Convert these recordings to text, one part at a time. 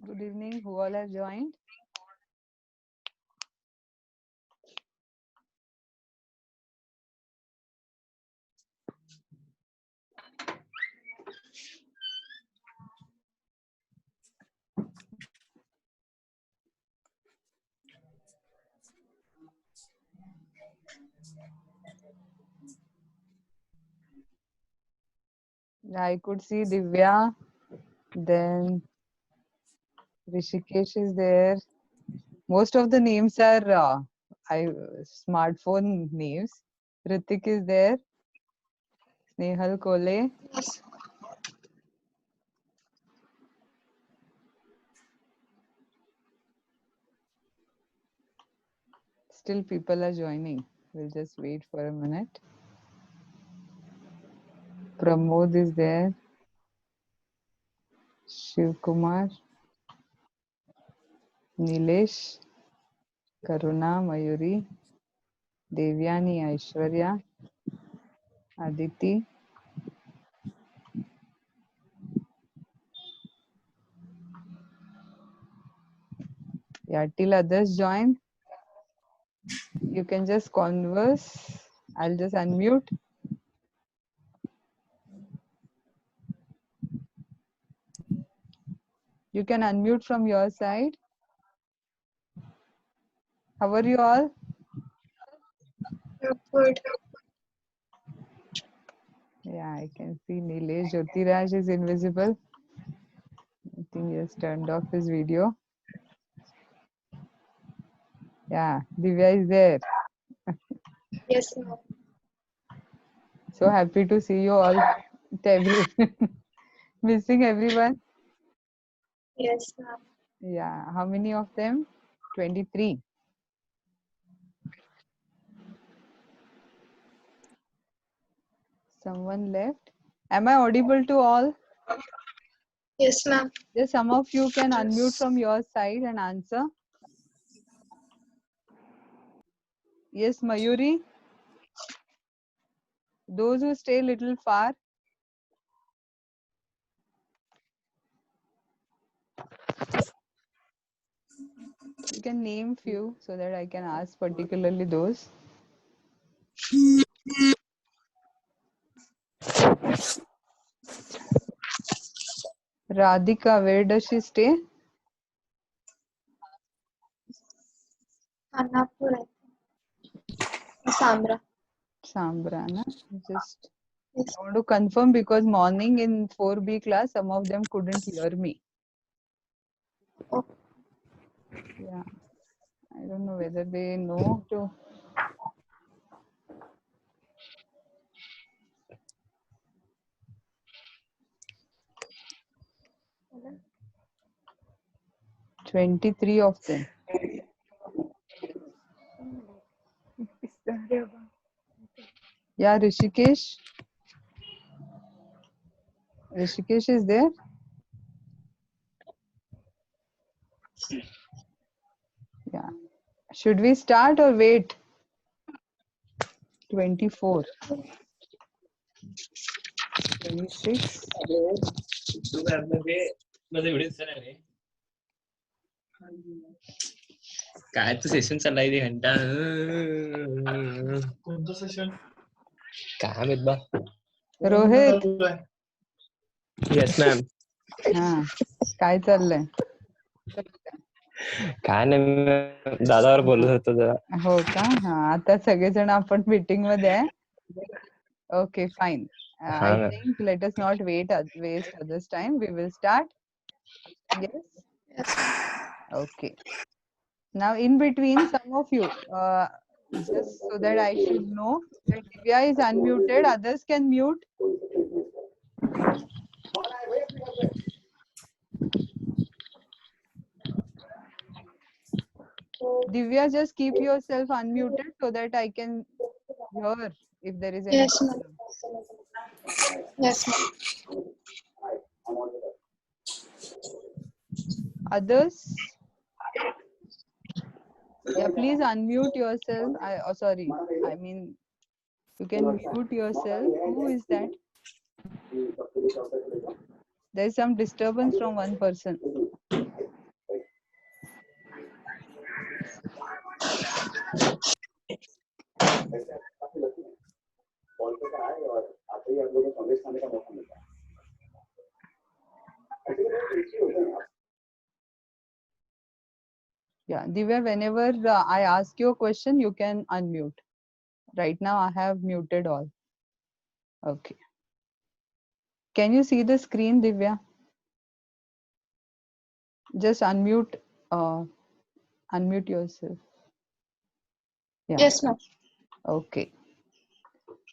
Good evening, who all have joined? I could see Divya, then Rishikesh is there. Most of the names are smartphone names. Ritik is there. Snehal Kole. Yes. Still people are joining. We'll just wait for a minute. Pramod is there. Shiv Kumar. Nilesh. Karuna, Mayuri. Devyani, Aishwarya. Aditi. Yeah, till others join, you can just converse. I'll just unmute. You can unmute from your side. How are you all? Good. Yeah, I can see Nilesh. Jyotiraj is invisible. I think he has turned off his video. Yeah, Divya is there. Yes, ma'am. So happy to see you all. Missing everyone. Yes, ma'am. Yeah, how many of them? 23. Someone left. Am I audible to all? Yes, ma'am. Just some of you can unmute from your side and answer. Yes, Mayuri. Those who stay a little far. You can name few so that I can ask particularly those. Radhika, where does she stay? Annapur. Samra. Sambrana. Just Yes. I want to confirm because morning in 4B class, some of them couldn't hear me. Oh. Yeah. I don't know whether they know to. Hello. 23 of them. Yeah, Rishikesh. Rishikesh is there. Yeah. Should we start or wait? 24. 26. काय तो session चाललाय रे घंटा कोणतं session काय माहित बा Rohit. Yes ma'am हा. काय चाललंय? काय नाही दादावर बोलत होतो जरा हो का? हा. आता सगळेजण आपण मीटिंग मध्ये आहे. Okay, fine. हा I think let us not waste others' time. We will start. Yes. Yes. Okay. Now, in between, some of you, just so that I should know, Divya is unmuted. Others can mute. Divya, just keep yourself unmuted so that I can hear if there is any Yes, ma'am. problem. Yes, ma'am. Others, yeah, please unmute yourself. Sorry, I mean, you can mute yourself. Who is that? There is some disturbance from one person. Yeah, Divya, whenever I ask you a question, you can unmute. Right now, I have muted all. Okay. Can you see the screen, Divya? Just uh, unmute yourself. Yeah. Yes, ma'am. Okay.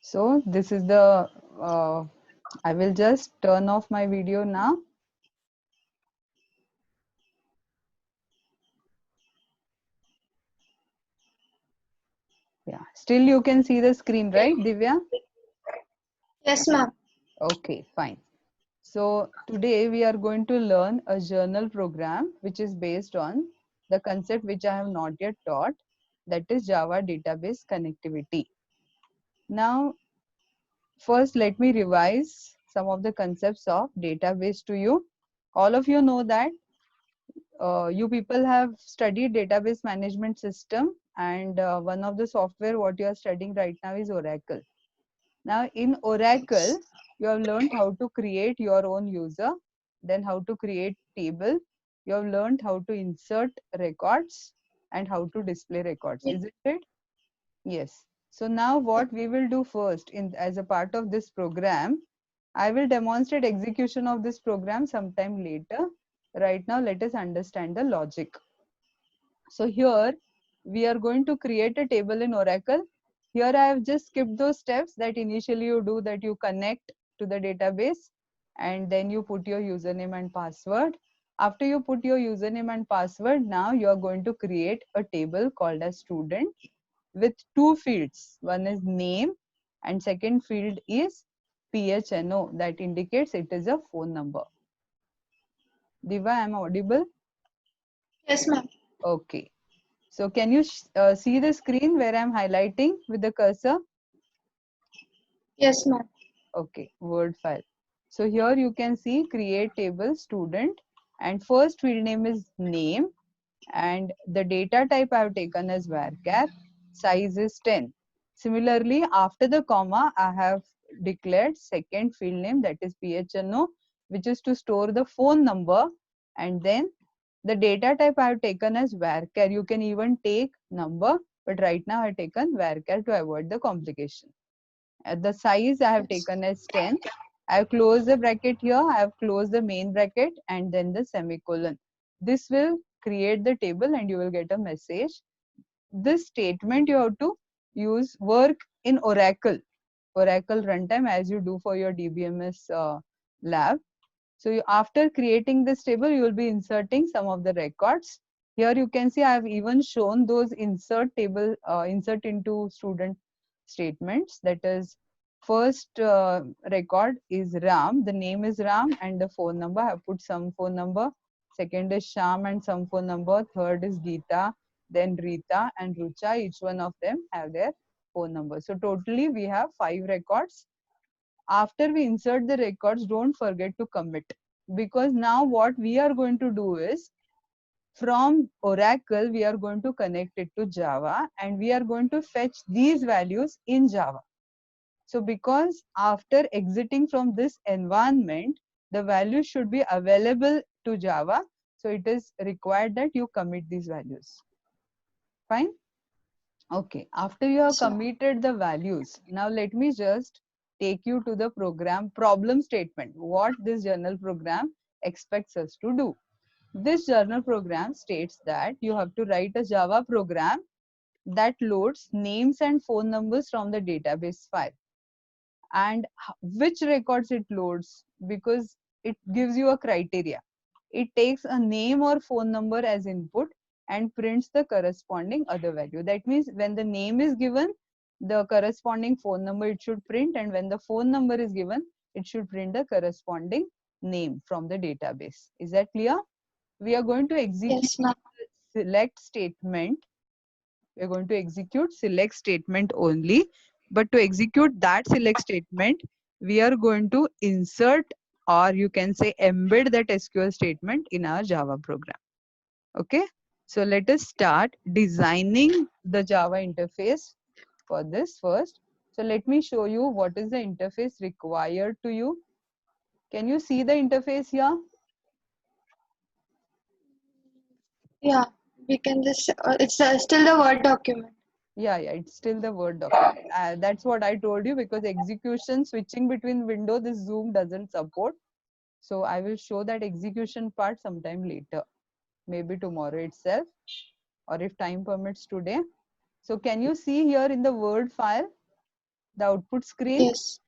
So this is the, I will just turn off my video now. Yeah. Still you can see the screen, right, Divya? Yes, ma'am. Okay, fine. So today we are going to learn a journal program which is based on the concept which I have not yet taught, that is Java database connectivity. Now, first let me revise some of the concepts of database to you. All of you know that you people have studied database management system, and one of the software what you are studying right now is Oracle. Now in Oracle, you have learned how to create your own user, then how to create table. You have learned how to insert records and how to display records. Ye- Is it? Yes. So now what we will do first in as a part of this program, I will demonstrate execution of this program sometime later. Right now, let us understand the logic. So here we are going to create a table in Oracle. Here I have just skipped those steps that initially you do, that you connect to the database and then you put your username and password. After you put your username and password, now you are going to create a table called as student with two fields. One is name and second field is PHNO, that indicates it is a phone number. Diva, am I audible? Yes, ma'am. Okay. So can you see the screen where I'm highlighting with the cursor? Yes, ma'am. Okay, Word file. So here you can see create table student, and first field name is name, and the data type I have taken as varchar, size is 10. Similarly, after the comma, I have declared second field name, that is PHNO, which is to store the phone number, and then the data type I have taken as varchar. You can even take number, but right now I have taken varchar to avoid the complication. The size I have Yes. taken as 10. I have closed the bracket here, I have closed the main bracket and then the semicolon. This will create the table and you will get a message. This statement you have to use, work in Oracle runtime as you do for your DBMS lab. So after creating this table, you will be inserting some of the records. Here you can see I have even shown those insert table, insert into student statements. That is, first record is Ram, the name is Ram and the phone number, I have put some phone number. Second is Sham and some phone number. Third is Geeta, then Rita and Rucha. Each one of them have their phone number. So totally we have 5 records. After we insert the records, don't forget to commit, because now what we are going to do is, from Oracle we are going to connect it to Java and we are going to fetch these values in Java. So because after exiting from this environment, the values should be available to Java, so it is required that you commit these values. Fine. Okay, after you have Yes, ma'am. committed the values, now let me just take you to the program problem statement, what this journal program expects us to do. This journal program states that you have to write a Java program that loads names and phone numbers from the database file. And which records it loads, because it gives you a criteria. It takes a name or phone number as input and prints the corresponding other value. That means when the name is given, the corresponding phone number it should print, and when the phone number is given, it should print the corresponding name from the database. Is that clear? We are going to execute Yes, ma'am. select statement. We're going to execute select statement only. But to execute that select statement, we are going to insert, or you can say embed, that SQL statement in our Java program. Okay. So let us start designing the Java interface for this first. So let me show you what is the interface required to you. Can you see the interface here? Yeah. We can just, it's still the Word document. Yeah, it's still the Word document. That's what I told you, because execution switching between window, this Zoom doesn't support. So I will show that execution part sometime later, maybe tomorrow itself, or if time permits today. So can you see here in the Word file, the output screen? Yes.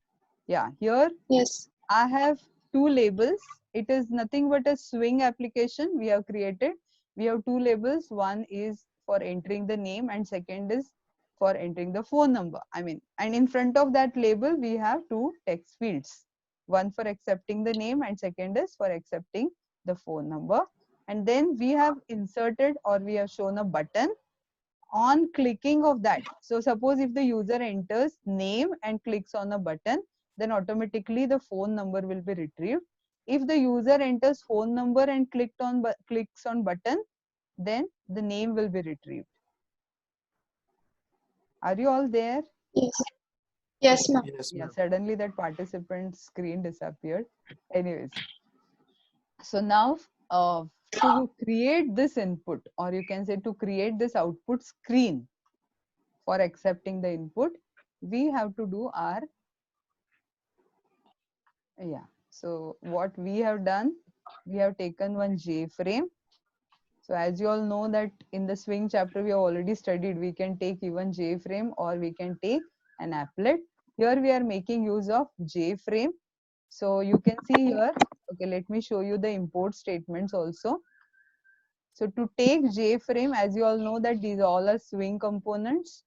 Yeah, here Yes. I have two labels. It is nothing but a swing application we have created. We have two labels. One is for entering the name and second is for entering the phone number. And in front of that label, we have two text fields. One for accepting the name and second is for accepting the phone number. And then we have inserted, or we have shown a button on clicking of that. So suppose if the user enters name and clicks on a button, then automatically the phone number will be retrieved. If the user enters phone number and clicks on button, then the name will be retrieved. Are you all there? Yes. Yes, ma'am. Yes, Yeah, ma'am. suddenly that participant screen disappeared. Anyways, so now to create this input, or you can say to create this output screen for accepting the input, we have to do our, yeah. So what we have done, we have taken one JFrame. So as you all know that in the swing chapter we have already studied, we can take even JFrame or we can take an applet. Here we are making use of JFrame. So you can see here, okay, let me show you the import statements also. So to take JFrame, as you all know that these all are swing components.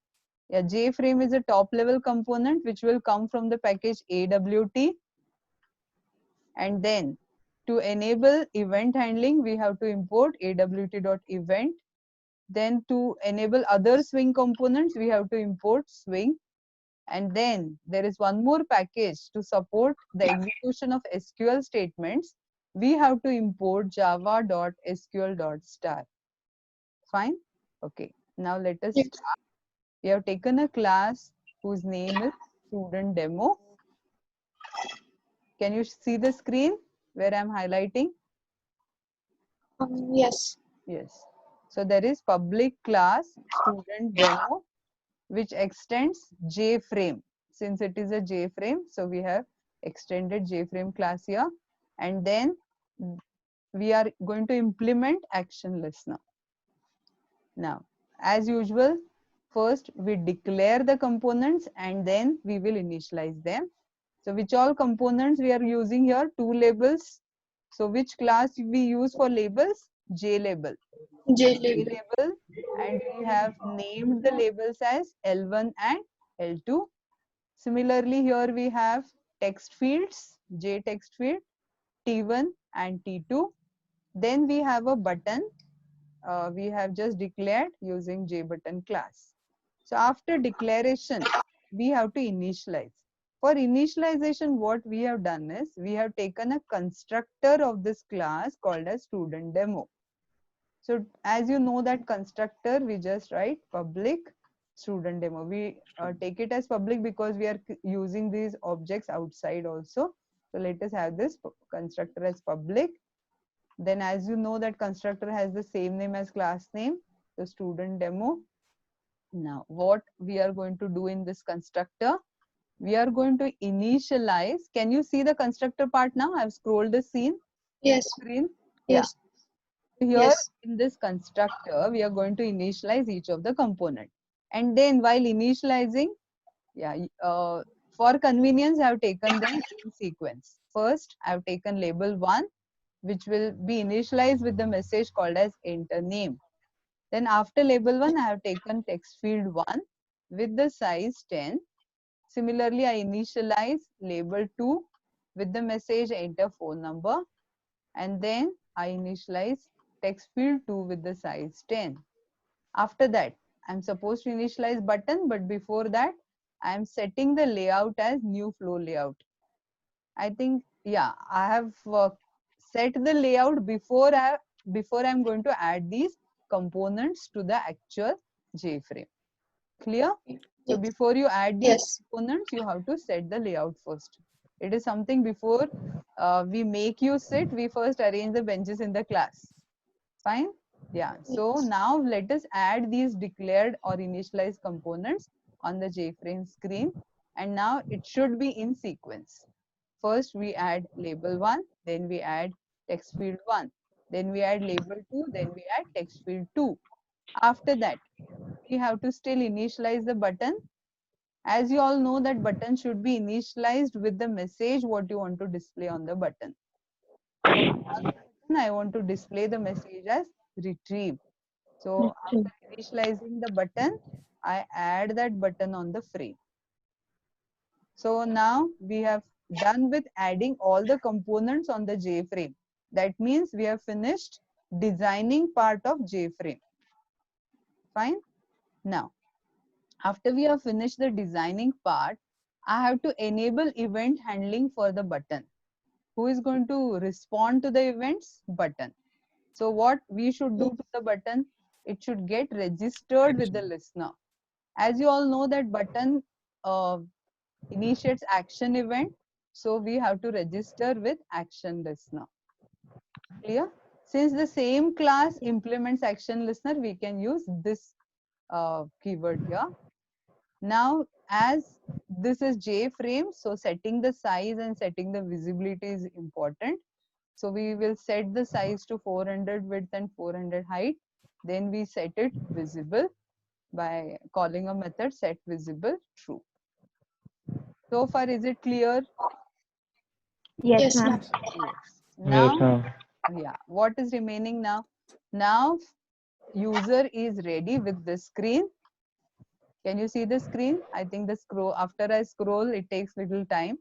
Yeah, JFrame is a top level component which will come from the package AWT. And then to enable event handling, we have to import awt.event. Then to enable other swing components, we have to import swing. And then there is one more package to support the execution of SQL statements. We have to import java.sql.star. Fine? Okay. Now let us Yes. start. We have taken a class whose name is student demo. Can you see the screen where I'm highlighting? Yes. Yes. So there is public class student demo, which extends JFrame. Since it is a JFrame, so we have extended JFrame class here. And then we are going to implement action listener. Now, as usual, first we declare the components and then we will initialize them. So which all components we are using here? Two labels. So which class we use for labels? JLabel. JLabel. Label, and we have named the labels as L1 and L2. Similarly, here we have text fields, J text field, T1 and T2. Then we have a button. We have just declared using JButton class. So after declaration, we have to initialize. For initialization, what we have done is we have taken a constructor of this class called as student demo. So as you know that constructor, we just write public student demo. We take it as public because we are using these objects outside also. So let us have this constructor as public. Then as you know that constructor has the same name as class name, the student demo. Now what we are going to do in this constructor, we are going to initialize. Can you see the constructor part now? I've scrolled the screen. Yes. Screen. Yeah. Yes. Here Yes. in this constructor, we are going to initialize each of the component. And then while initializing, for convenience, I have taken them in sequence. First, I have taken label 1, which will be initialized with the message called as enter name. Then after label 1, I have taken text field 1 with the size 10. Similarly, I initialize label 2 with the message enter phone number. And then I initialize text field 2 with the size 10. After that, I'm supposed to initialize button, but before that, I'm setting the layout as new flow layout. I think, yeah, I have set the layout before I'm going to add these components to the actual JFrame. Clear? So Yes. before you add these Yes. components, you have to set the layout first. It is something before we make you sit, we first arrange the benches in the class. Fine? Yeah, so now let us add these declared or initialized components on the JFrame screen, and now it should be in sequence. First we add label 1, then we add text field 1, then we add label 2, then we add text field 2. After that, we have to still initialize the button. As you all know that button should be initialized with the message what you want to display on the button. So on the button, I want to display the message as retrieve. So after initializing the button, I add that button on the frame. So now we have done with adding all the components on the JFrame. That means we have finished designing part of JFrame. Fine. Now, after we have finished the designing part, I have to enable event handling for the button. Who is going to respond to the events? Button. So what we should do to the button? It should get registered with the listener. As you all know that button initiates action event. So we have to register with action listener. Clear? Since the same class implements action listener, we can use this keyword here. Now, as this is JFrame, so setting the size and setting the visibility is important. So we will set the size to 400 width and 400 height. Then we set it visible by calling a method set visible true. So far, is it clear? Yes, ma'am. Yes. Now, Yes, ma'am. yeah, what is remaining now? Now, user is ready with the screen. Can you see the screen? I think the scroll, after I scroll, it takes little time.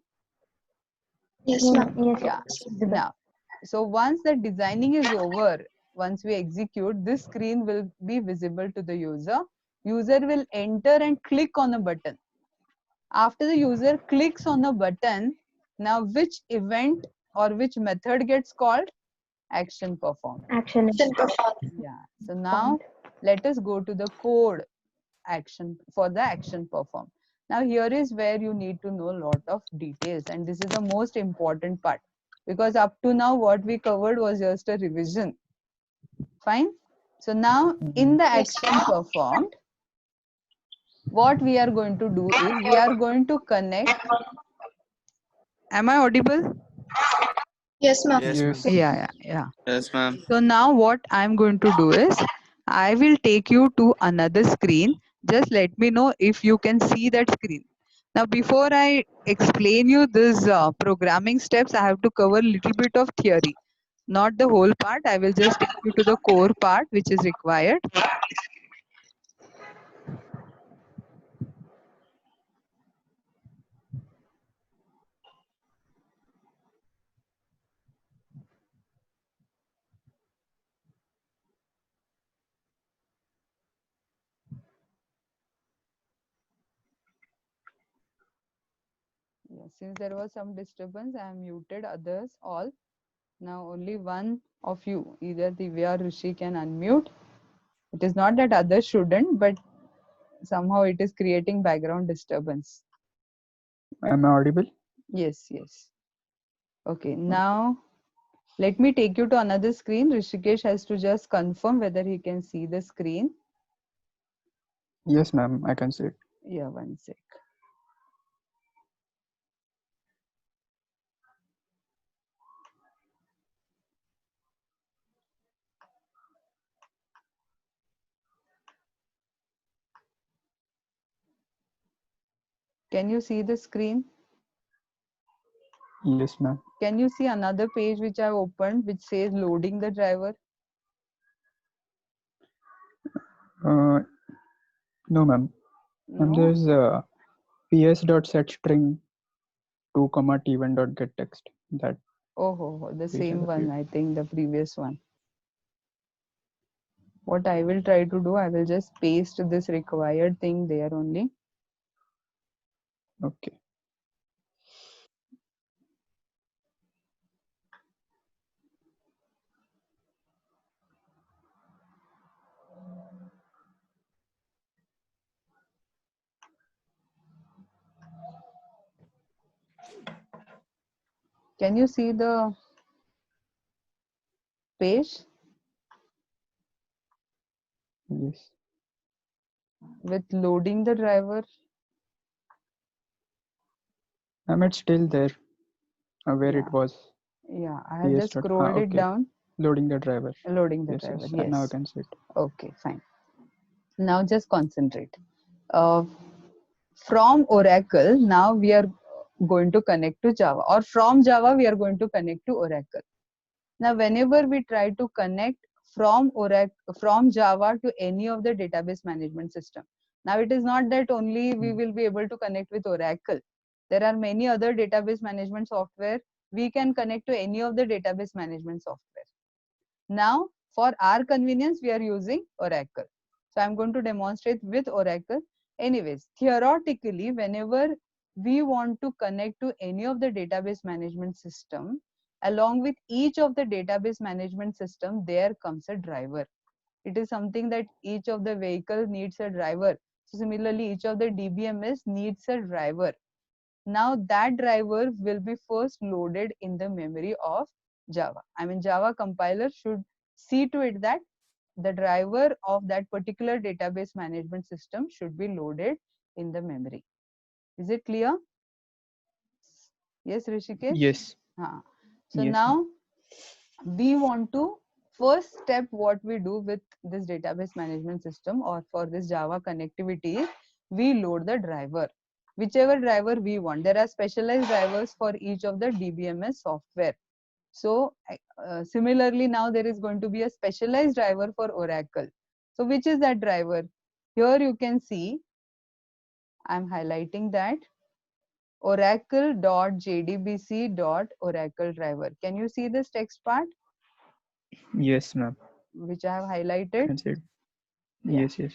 Yes, ma'am. Yeah. Now, so once the designing is over, once we execute, this screen will be visible to the user. User will enter and click on a button. After the user clicks on a button, now which event or which method gets called? Action performed. Action. Yeah. So now let us go to the code action for the action performed. Now here is where you need to know a lot of details, and this is the most important part, because up to now what we covered was just a revision. Fine. So now in the action performed, what we are going to do is we are going to connect. Am I audible? Yes, ma'am. Yes, ma'am. Yeah. Yes, ma'am. So now what I'm going to do is I will take you to another screen. Just let me know if you can see that screen. Now, before I explain you this programming steps, I have to cover a little bit of theory. Not the whole part. I will just take you to the core part which is required. Yeah, since there was some disturbance, I have muted others all. Now only one of you, either Divya or Rishi, can unmute. It is not that others shouldn't, but somehow it is creating background disturbance. Am I audible? Yes. Okay, now let me take you to another screen. Rishikesh has to just confirm whether he can see the screen. Yes, ma'am. I can see it. Yeah, one sec. Can you see the screen? Yes, ma'am. Can you see another page which I opened which says loading the driver? No, ma'am. And No? there's ps.setString 2, t1.getText. That Oh, the we same have one, here. I think the previous one. What I will try to do, I will just paste this required thing there only. Okay. Can you see the page? Yes. with loading the driver? Ma'am, it's still there where Yeah. it was. Yeah, I have just PS. scrolled it Okay. down. Loading the driver. Loading the Yes, driver. yes. Now I Yes. can see it. Okay, fine. Now just concentrate. Uh, from Oracle, now we are going to connect to Java, or from Java, we are going to connect to Oracle. Now, whenever we try to connect from Oracle, from Java to any of the database management system, now it is not that only we will be able to connect with Oracle. There are many other database management software. We can connect to any of the database management software. Now, for our convenience, we are using Oracle. So I'm going to demonstrate with Oracle. Anyways, theoretically, whenever we want to connect to any of the database management system, along with each of the database management system, there comes a driver. It is something that each of the vehicle needs a driver. So similarly, each of the DBMS needs a driver. Now that driver will be first loaded in the memory of Java. I mean, Java compiler should see to it that the driver of that particular database management system should be loaded in the memory. Is it clear? Yes, Rishikesh? Yes. So Yes, now we want to, first step what we do with this database management system or for this Java connectivity is we load the driver, whichever driver we want. There are specialized drivers for each of the DBMS software. So similarly, now there is going to be a specialized driver for Oracle. So which is that driver? Here you can see, I'm highlighting that oracle.jdbc.oracle driver. Can you see this text part yes, ma'am. which I have highlighted? Can see it. Yeah. Yes, yes.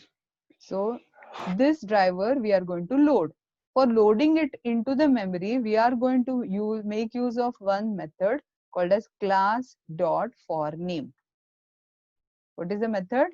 So this driver we are going to load. For loading it into the memory, we are going to make use of one method called as class.forName. What is the method?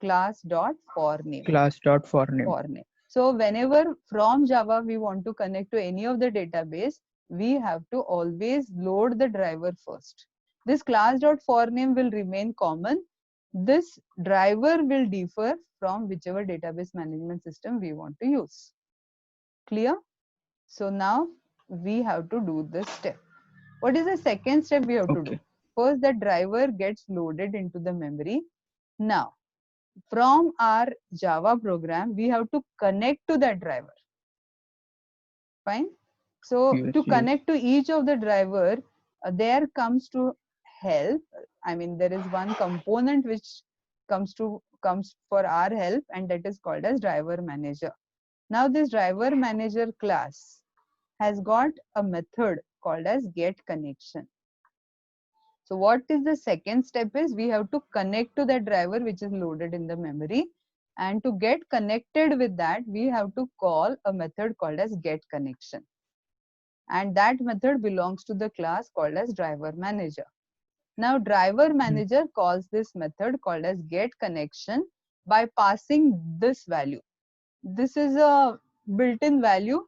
Class.forName. Class.forName. ForName. So whenever from Java we want to connect to any of the database, we have to always load the driver first. This class.forName will remain common. This driver will differ from whichever database management system we want to use. Clear? So now we have to do this step. What is the second step we have to do? First, the driver gets loaded into the memory. Now, from our Java program, we have to connect to that driver. Fine. So Yes, to yes. connect to each of the driver, there comes to help. I mean, there is one component which comes for our help, and that is called as driver manager. Now this driver manager class has got a method called as get connection. So what is the second step is we have to connect to that driver which is loaded in the memory, and to get connected with that we have to call a method called as get connection, and that method belongs to the class called as driver manager. Now driver manager calls this method called as get connection by passing this value. This is a built-in value.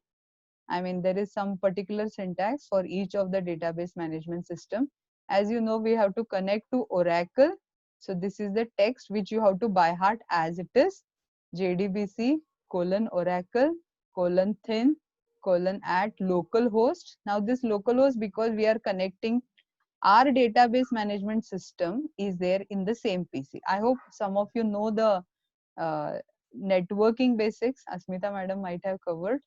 I mean, there is some particular syntax for each of the database management system. As you know, we have to connect to Oracle. So this is the text which you have to by heart as it is. JDBC :Oracle :thin @ localhost. Now this localhost, because we are connecting our database management system is there in the same PC. I hope some of you know the networking basics. Asmita madam might have covered.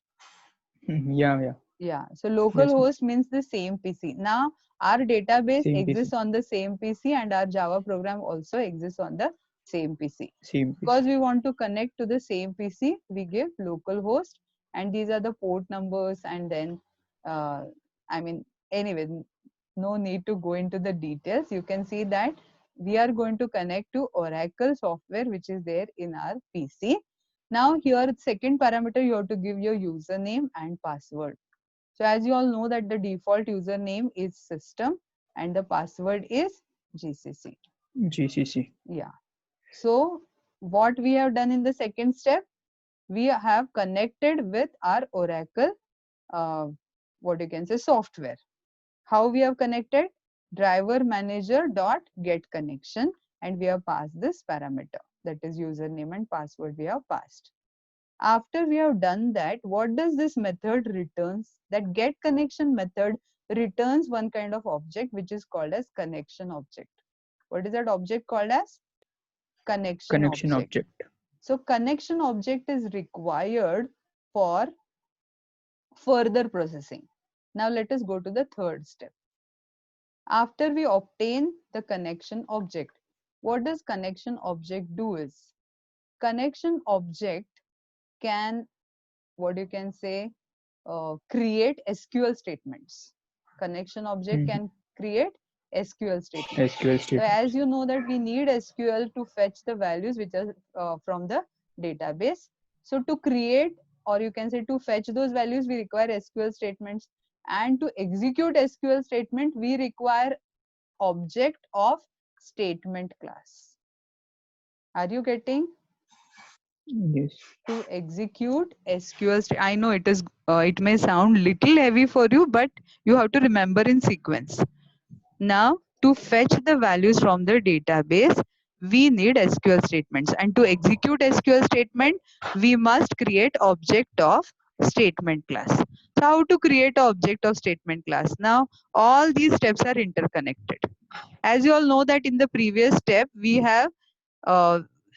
Yeah. Yeah, so localhost means the same PC. Now our database Same exists PC. on the same PC, and our Java program also exists on the same PC. Same Because PC. we want to connect to the same PC, we give localhost, and these are the port numbers, and then I mean, anyway, no need to go into the details. You can see that we are going to connect to Oracle software which is there in our PC. Now here, second parameter, you have to give your username and password. So as you all know that the default username is system and the password is GCC. GCC. Yeah. So what we have done in the second step, we have connected with our Oracle, what you can say, software. How we have connected? Driver manager dot get connection, and we have passed this parameter. that is username and password we have passed. After we have done that, what does this method returns? That get connection method returns one kind of object which is called as connection object. What is that object called as? Connection Connection object. object. So connection object is required for further processing. Now let us go to the third step. After we obtain the connection object, what does connection object do is, connection object can, what you can say, create SQL statements. Connection object can create SQL statements. SQL So statement. as you know that we need SQL to fetch the values which are from the database. So to create, or you can say to fetch those values, we require SQL statements, and to execute SQL statement we require object of statement class. Are you getting? Yes. To execute SQL, I know it may sound little heavy for you, but you have to remember in sequence. Now, to fetch the values from the database, we need SQL statements, and to execute SQL statement, we must create object of statement class. So how to create object of statement class? Now, all these steps are interconnected. As you all know that in the previous step, we have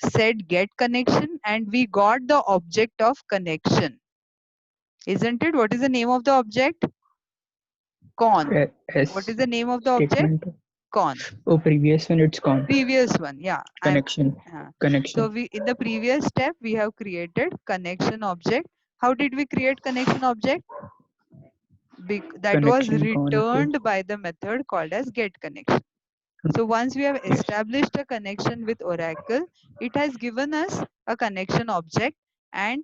said get connection and we got the object of connection, isn't it? What is the name of the object? Con. What is the name of the object? Statement. Con. Oh, previous one it's con. Previous one, yeah. Connection. Connection. So we, in the previous step we have created connection object. How did we create connection object? That was Connection con returned equals- by the method called as get connection. So once we have Yes. established a connection with Oracle, it has given us a connection object, and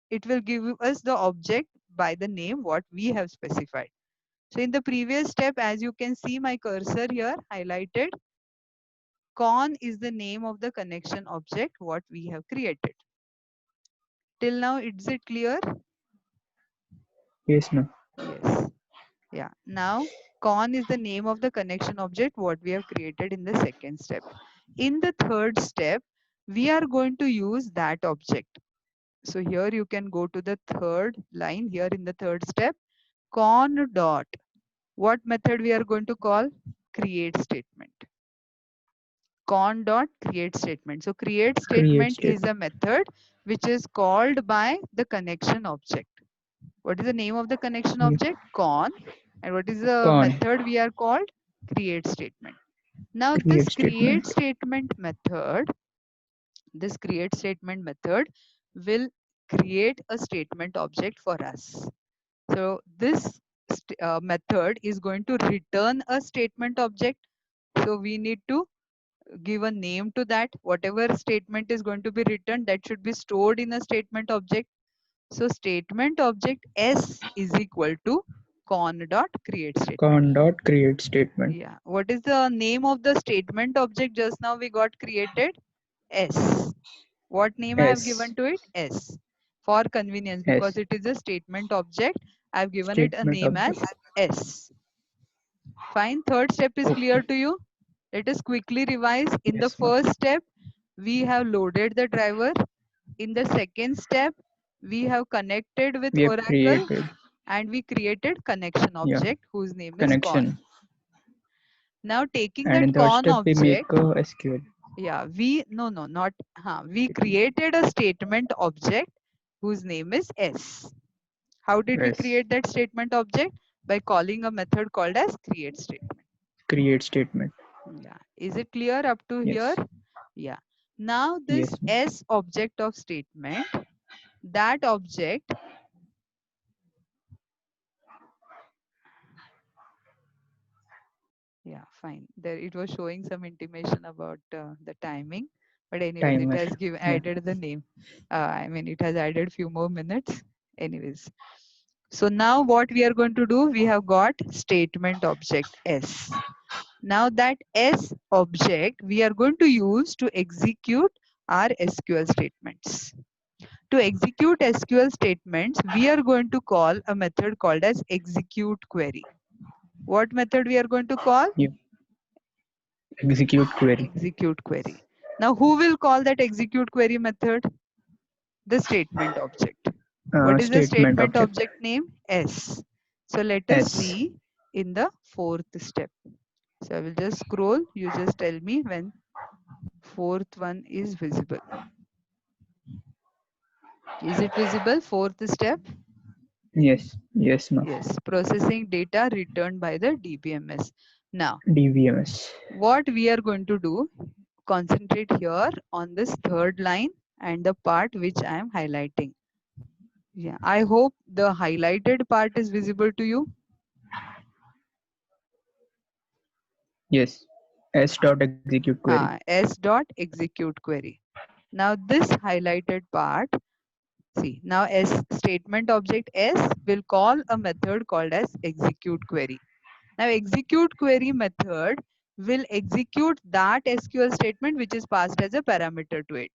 it will give us the object by the name what we have specified. So in the previous step, as you can see my cursor here highlighted, con is the name of the connection object what we have created. Till now, is it clear? Yes, ma'am. Yes. Yeah. Now, con is the name of the connection object what we have created in the second step. In the third step, we are going to use that object. So here you can go to the third line here in the third step. Con dot. What method we are going to call? Create statement. Con dot create statement. So create statement is a method which is called by the connection object. What is the name of the connection object? Con. And what is the method we are called? Create statement. Now this create statement method will create a statement object for us. So this method is going to return a statement object. So we need to give a name to that. Whatever statement is going to be returned, that should be stored in a statement object. So statement object S is equal to con dot create statement. Con dot create statement. Yeah. What is the name of the statement object just now we got created? S. What name I have given to it? S. For convenience, because it is a statement object, I have given it a name as S. Fine. Third step is clear to you. Let us quickly revise. In the first step, we have loaded the driver. In the second step, we have connected with Oracle and we created connection object whose name is con. Now taking that con object, SQL. yeah, we created a statement object whose name is S. How did we create that statement object? By calling a method called as create statement. Create statement. Yeah. Is it clear up to here? Yeah. Now this S object of statement, that object yeah, fine. There it was showing some intimation about the timing, but anyways, it has added the name. I mean, it has added few more minutes. Anyways, so now what we are going to do? We have got statement object S. Now that S object we are going to use to execute our SQL statements. To execute SQL statements, we are going to call a method called as execute query. What method we are going to call? Execute query. Execute query. Now, who will call that execute query method? The statement object. What is the statement object name? S. So let us S. see in the fourth step. So I will just scroll. You just tell me when fourth one is visible. Is it visible? Fourth step? Yes. Yes, ma'am. Yes. Processing data returned by the DBMS. Now, DBMS. what we are going to do, concentrate here on this third line and the part which I am highlighting. Yeah, I hope the highlighted part is visible to you. Yes. S dot execute query. S dot execute query. Now this highlighted part, see, now S statement object S will call a method called as execute query. Now execute query method will execute that SQL statement which is passed as a parameter to it.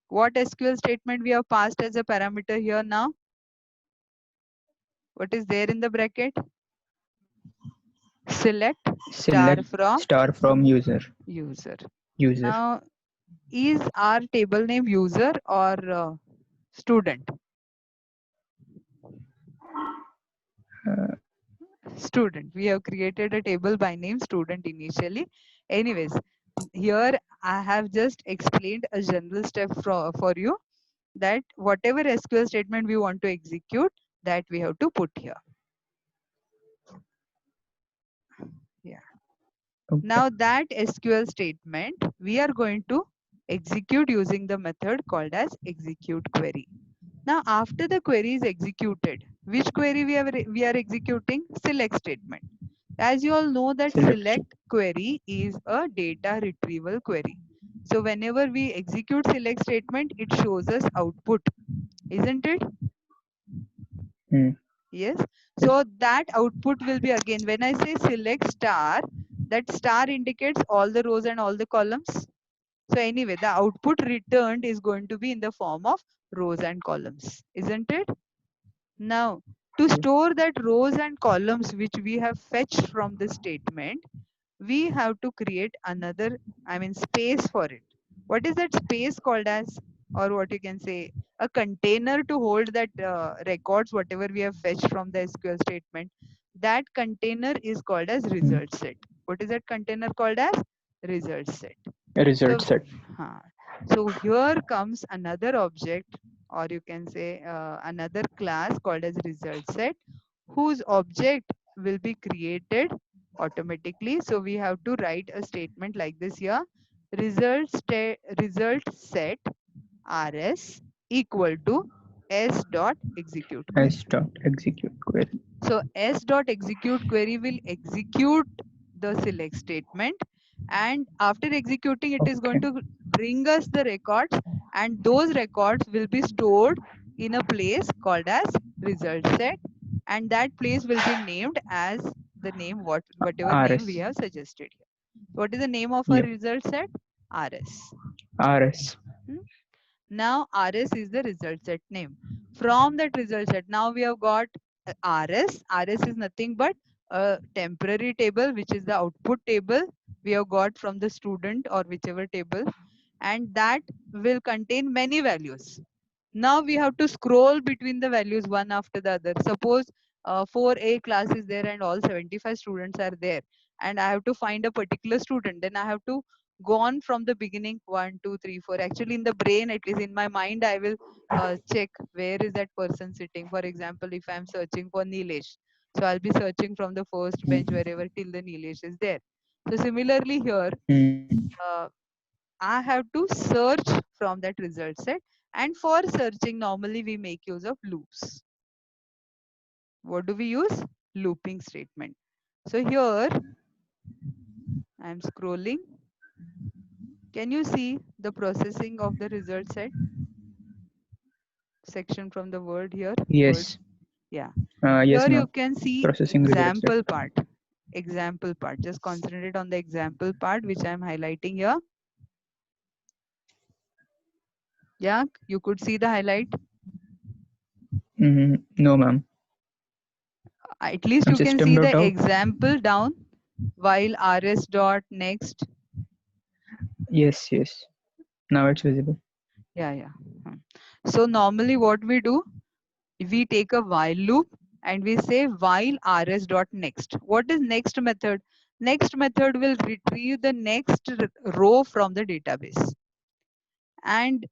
What SQL statement we have passed as a parameter here now? What is there in the bracket? Select star from user. user. User. Now, is our table name user or student? Student. We have created a table by name student initially. Anyways, here I have just explained a general step for you that whatever SQL statement we want to execute, that we have to put here. Yeah. Okay. Now that SQL statement, we are going to execute using the method called as execute query. Now, after the query is executed, which query we are executing? Select statement. As you all know that select query is a data retrieval query. So whenever we execute select statement, it shows us output, isn't it? Yes. So that output will be again, when I say select star, that star indicates all the rows and all the columns. So anyway, the output returned is going to be in the form of rows and columns, isn't it? Now, to store that rows and columns which we have fetched from the statement, we have to create another, space for it. What is that space called as? Or what you can say, a container to hold that records, whatever we have fetched from the SQL statement. That container is called as result set. What is that container called as? Result set. Result set. So here comes another object, or you can say another class called as result set, whose object will be created automatically. So we have to write a statement like this here: result set rs equal to s dot execute query. S dot execute query. So s dot execute query will execute the select statement, and after executing it is going to bring us the records, and those records will be stored in a place called as result set, and that place will be named as the name whatever name we have suggested here. What is the name of our result set? RS. RS. Now RS is the result set name. From that result set, now we have got RS. RS is nothing but a temporary table, which is the output table we have got from the student or whichever table, and that will contain many values. Now we have to scroll between the values one after the other. Suppose 4A class is there and all 75 students are there, and I have to find a particular student. Then I have to go on from the beginning, 1, 2, 3, 4. Actually, in the brain, at least in my mind, I will check where is that person sitting. For example, if I'm searching for Nilesh, so I'll be searching from the first bench wherever till the Nilesh is there. So similarly here, I have to search from that result set. And for searching, normally we make use of loops. What do we use? Looping statement. So here, I'm scrolling. Can you see the processing of the result set section from the word here? Yes. Word. Yeah. Yes, here you can see processing example part. Example part. Just concentrate on the example part, which I'm highlighting here. Yeah, you could see the highlight. No, ma'am. At least you can see the example down while rs dot next. Yes, yes. Now it's visible. Yeah. So normally what we do, we take a while loop and we say while rs dot next. What is next method? Next method will retrieve the next row from the database, and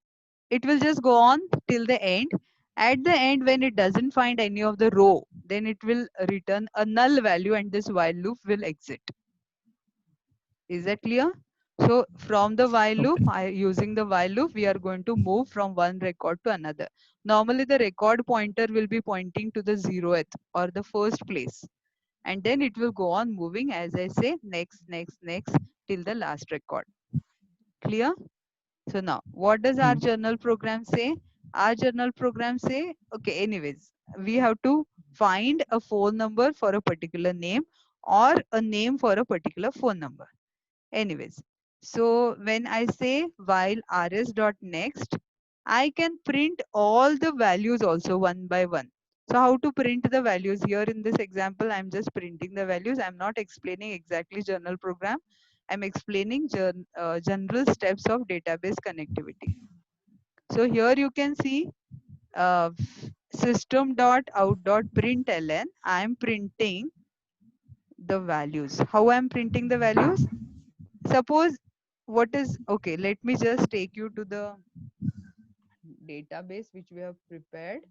it will just go on till the end. At the end, when it doesn't find any of the row, then it will return a null value and this while loop will exit. Is that clear? So from the while loop, using the while loop, we are going to move from one record to another. Normally the record pointer will be pointing to the 0th or the first place. And then it will go on moving, as I say, next, till the last record. Clear? So now, what does our journal program say? Our journal program say, okay, anyways, we have to find a phone number for a particular name or a name for a particular phone number. Anyways, so when I say while rs.next, I can print all the values also one by one. So how to print the values? Here in this example, I'm just printing the values. I'm not explaining exactly journal program. I'm explaining general steps of database connectivity. So here you can see system.out.println. I'm printing the values. How I'm printing the values? Suppose what is, okay, let me just take you to the database which we have prepared.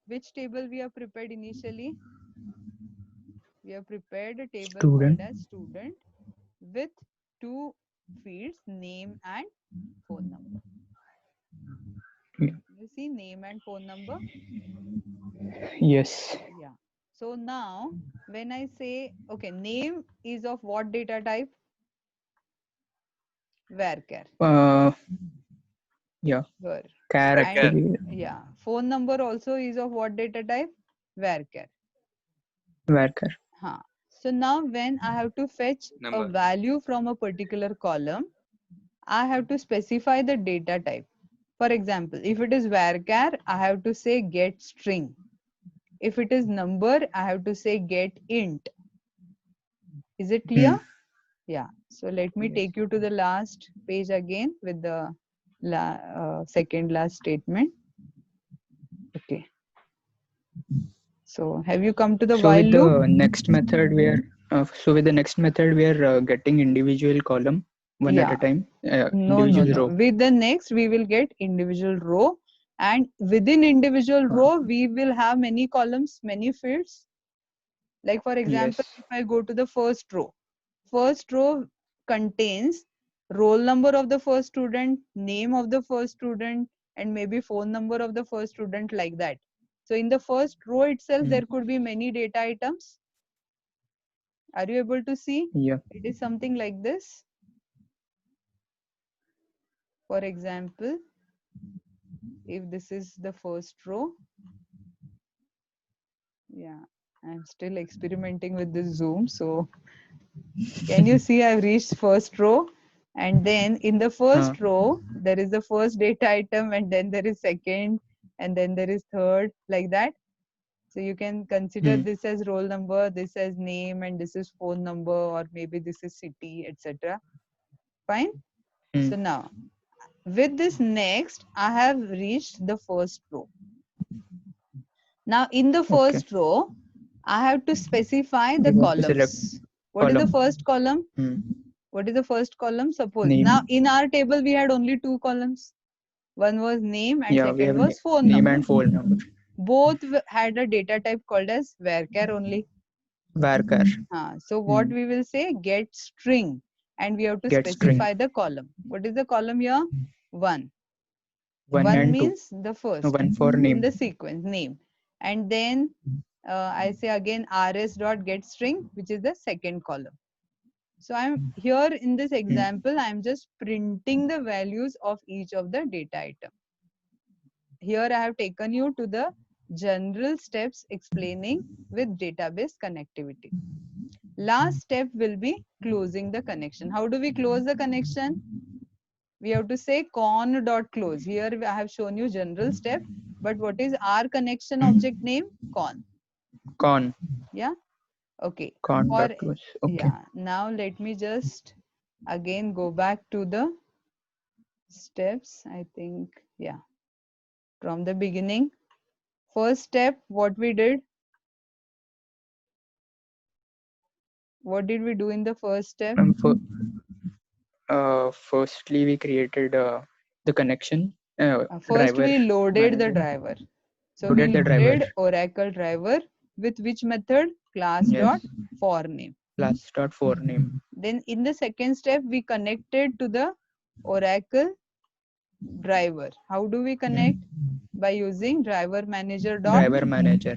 Which table we have prepared initially? We have prepared a table Student. called as student with two fields, name and phone number. Yeah. You see name and phone number? Yes. Yeah. So now when I say, okay, name is of what data type? Varchar. Yeah. Var. Char And actually. yeah, phone number also is of what data type? Varchar. Varchar. Huh. So now when I have to fetch a value from a particular column, I have to specify the data type. For example, if it is varchar, I have to say get string. If it is number, I have to say get int. Is it clear? Yeah. So let me take you to the last page again with the second last statement. Okay. So have you come to the So while with loop? the next method, we are getting individual column one at a time. No. Row. With the next, we will get individual row, and within individual row, we will have many columns, many fields. Like for example, if I go to the first row contains roll number of the first student, name of the first student, and maybe phone number of the first student, like that. So in the first row itself, there could be many data items. Are you able to see? Yeah. It is something like this. For example, if this is the first row, yeah, I'm still experimenting with this Zoom. So can you see I've reached first row, and then in the first row, there is the first data item, and then there is second, and then there is third, like that. So you can consider this as roll number, this as name, and this is phone number, or maybe this is city, etc. Fine. So now with this next, I have reached the first row. Now in the first row, I have to specify the columns. What is the first column? What is the first column? Suppose name. Now in our table, we had only two columns. One was name and second was phone name number. And phone number. Both had a data type called as varchar only. Varchar. So what we will say, get string, and we have to Get specify string. the column. What is the column here? 1. One 1 and means two. the first. One for In name. the sequence, name. And then I say again rs dot get string, which is the second column. So I'm here in this example, I'm just printing the values of each of the data item. Here I have taken you to the general steps explaining with database connectivity. Last step will be closing the connection. How do we close the connection? We have to say con.close. Here I have shown you general step, but what is our connection object name? Con. Yeah. Okay. Con.close. Okay. Yeah. Now let me just Again, go back to the steps, I think, yeah. From the beginning, first step, what we did? What did we do in the first step? Firstly, we created the connection First, driver we loaded the manager. driver. So we Loaded the driver. loaded Oracle driver with which method? Class dot Yes. for name. Class dot for name. Then in the second step, we connected to the Oracle driver. How do we connect? By using driver manager dot Driver manager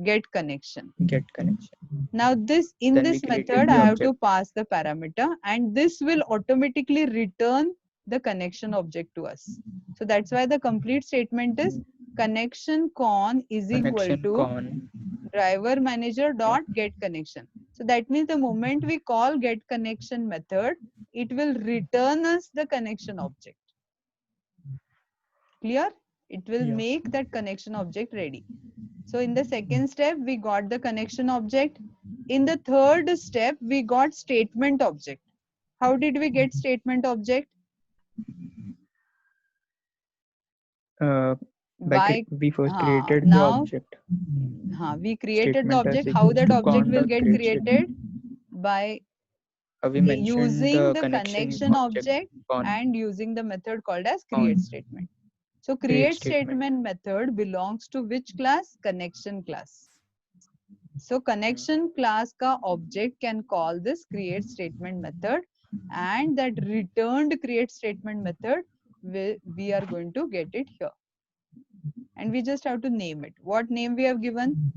get connection. get connection. Now this in Then we this created method, the I have to object. pass the parameter, and this will automatically return the connection object to us. So that's why the complete statement is connection con is equal Connection to con. driver manager dot get connection. So that means the moment we call get connection method, it will return us the connection object. Clear? It will Yeah. make that connection object ready. So in the second step, we got the connection object. In the third step, we got statement object. How did we get statement object? We first created the now object. we created Statement the as object. equal How that to object con will dot get create created? statement. By We mentioned using the connection connection object con. and using the method called as On. create statement. So create statement method belongs to which class? Connection class. So connection class ka object can call this create statement method, and that returned create statement method we are going to get it here. And we just have to name it. What name we have given?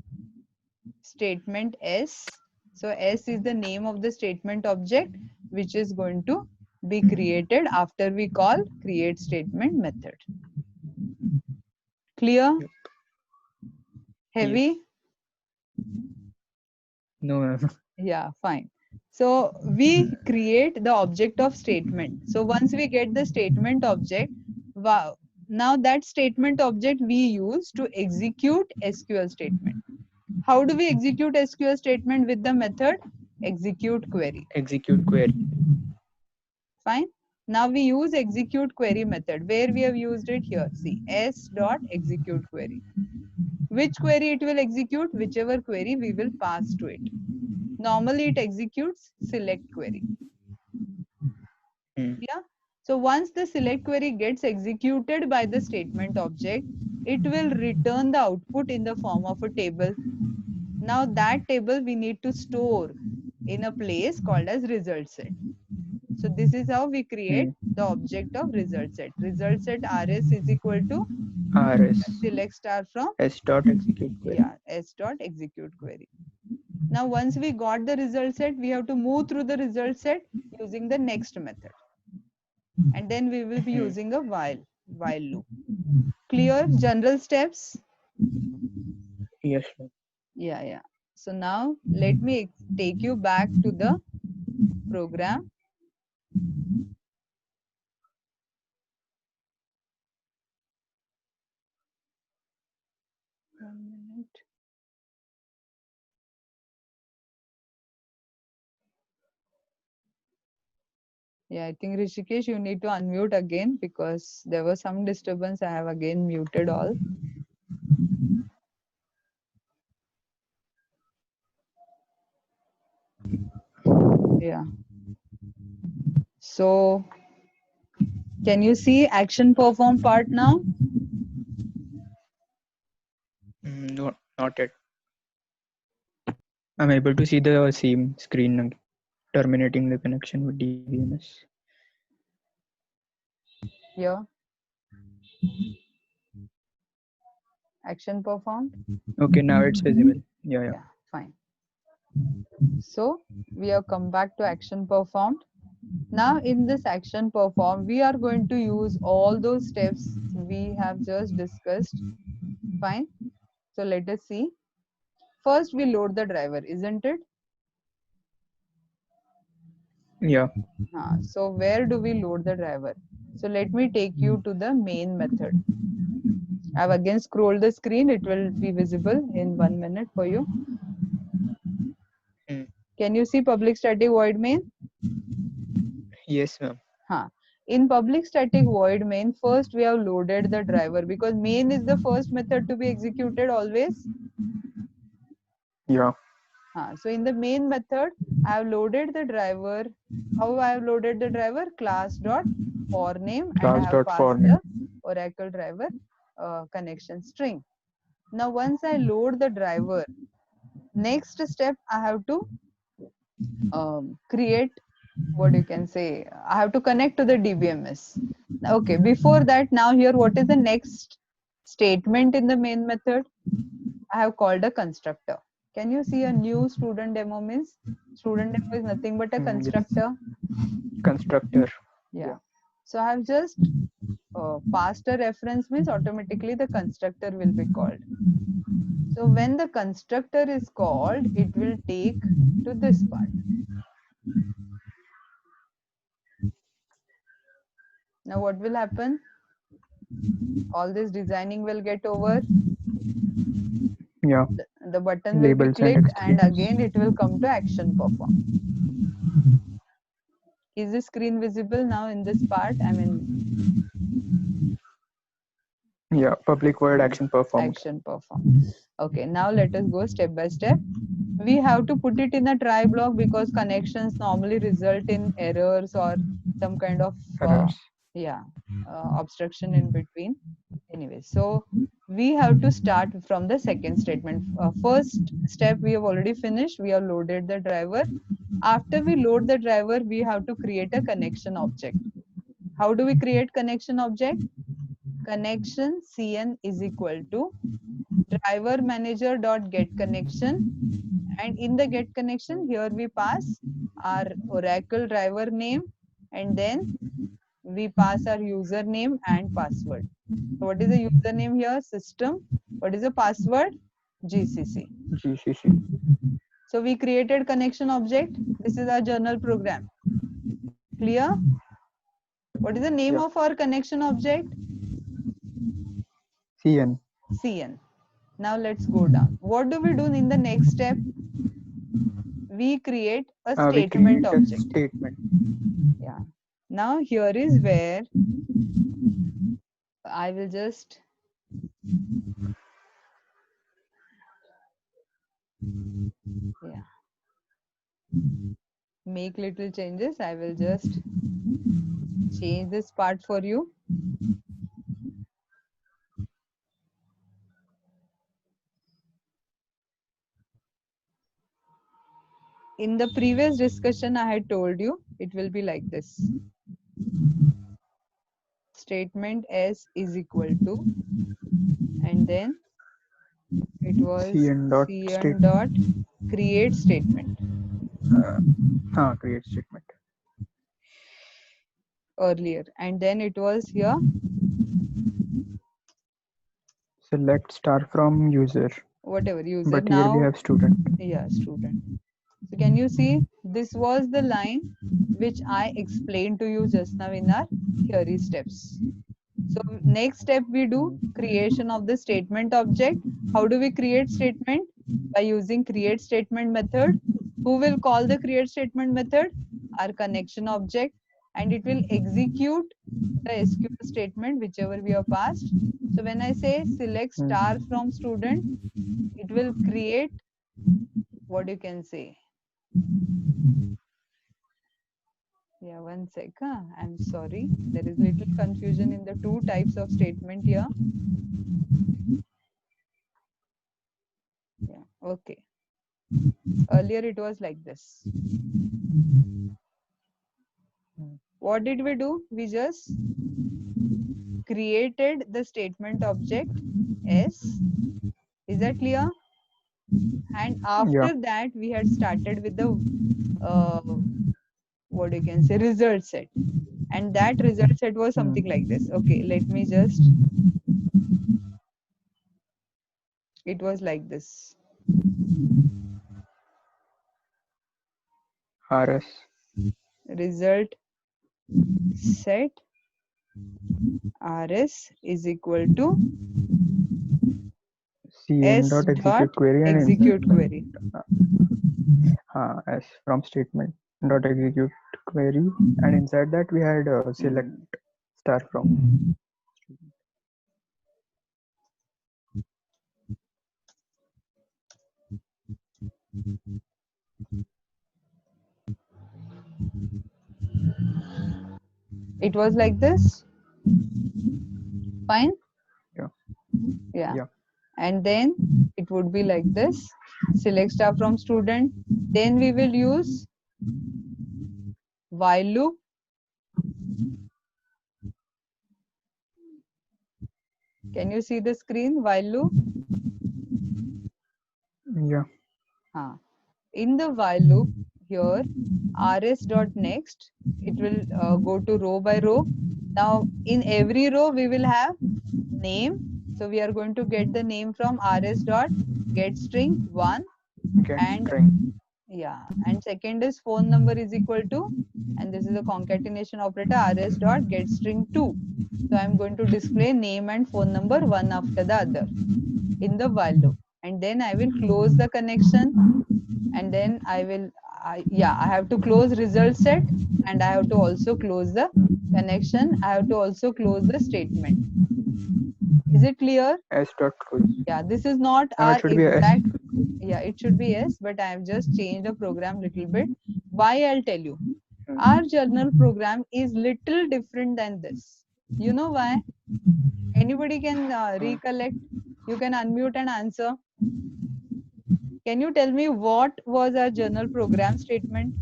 Statement S. So S is the name of the statement object which is going to be created after we call create statement method. Clear? Yep. Heavy? Yes. No. Yeah, fine. So we create the object of statement. So once we get the statement object, wow, now that statement object we use to execute SQL statement. How do we execute SQL statement? With the method execute query. Execute query. Fine. Now we use execute query method. Where we have used it? Here. See, s dot execute query. Which query it will execute? Whichever query we will pass to it. Normally it executes select query. Yeah. So once the select query gets executed by the statement object, it will return the output in the form of a table. Now that table we need to store in a place called as result set. So this is how we create the object of result set. Result set rs is equal to rs select star from s dot execute query. Yeah, s dot execute query. Now once we got the result set, we have to move through the result set using the next method. And then we will be using a while loop. Clear? General steps? Yes. Yeah. So now let me take you back to the program. One minute. Yeah, I think Rishikesh, you need to unmute again because there was some disturbance. I have again muted all. Yeah. So, can you see action perform part now? No, not yet. I'm able to see the same screen terminating the connection with DBMS. Yeah. Action performed. Okay, now it's visible. Yeah. Fine. So we have come back to action performed. Now in this action performed, we are going to use all those steps we have just discussed. Fine. So let us see. First we load the driver, isn't it? Yeah. So where do we load the driver? So let me take you to the main method. I've again scrolled the screen. It will be visible in 1 minute for you. Can you see public static void main? Yes, ma'am. In public static void main, first we have loaded the driver because main is the first method to be executed always. Yeah. So in the main method, I have loaded the driver. How I have loaded the driver? Class dot for name, and I Class have dot for passed name. the Oracle driver connection string. Now once I load the driver, next step I have to create, what you can say, I have to connect to the DBMS. Okay, before that, now here what is the next statement in the main method? I have called a constructor. Can you see a new student demo means? Student demo is nothing but a Yes. constructor. Constructor. Yeah. So I have just passed a reference means automatically the constructor will be called. So when the constructor is called, it will take to this part. Now what will happen? All this designing will get over. Yeah. The button will be Labels and clicked and explains. again it will come to action perform. Is the screen visible now in this part? I mean, Yeah. Public void action performed. action performed. Okay, now let us go step by step. We have to put it in a try block because connections normally result in errors or some kind of Errors. obstruction in between. Anyway, so we have to start from the second statement. First step we have already finished. We have loaded the driver. After we load the driver, we have to create a connection object. How do we create connection object? Connection cn is equal to driver manager dot get connection, and in the get connection here we pass our Oracle driver name, and then we pass our username and password. So what is the username here? System. What is the password? GCC. GCC. So we created connection object. This is our journal program. Clear? What is the name Yeah. of our connection object? CN. CN. Now let's go down. What do we do in the next step? We create a We statement create a object. statement. Yeah. Now here is where I will just make little changes. I will just change this part for you. In the previous discussion, I had told you it will be like this. Statement S is equal to, and then it was CN dot CN dot create statement. Create statement. Earlier, and then it was here Select star from user. whatever user. But here now we have student. Yeah, student. So can you see this was the line which I explained to you just now in our theory steps. So next step we do creation of the statement object. How do we create statement? By using create statement method. Who will call the create statement method? Our connection object, and it will execute the SQL statement whichever we have passed. So when I say select star from student, it will create, what you can say. Yeah, one sec. I'm sorry. There is little confusion in the two types of statement here. Yeah, okay. Earlier it was like this. What did we do? We just created the statement object S. Is that clear? And after that, we had started with the what you can say result set, and that result set was something like this. Okay, let me just. It was like this. RS. Result set RS is equal to CN S dot dot execute query and execute query. S from statement dot execute query, and inside that we had select star from. It was like this. Fine. Yeah. Yeah. Yeah. And then it would be like this. Select star from student. Then we will use while loop. Can you see the screen? While loop. Yeah. In the while loop here, rs.next, it will go to row by row. Now in every row we will have name. So we are going to get the name from rs.getString1, Get and string. yeah, and second is phone number is equal to, and this is a concatenation operator, rs.getString2. So I'm going to display name and phone number one after the other in the while loop, and then I will close the connection, and then I have to close result set, and I have to also close the connection. I have to also close the statement. Is it clear? S dot close. Yeah, this is not No, our it should be S. exact. Yeah, it should be S, but I have just changed the program little bit. Why? I'll tell you. Our journal program is little different than this. You know why? Anybody can recollect. You can unmute and answer. Can you tell me what was our journal program statement?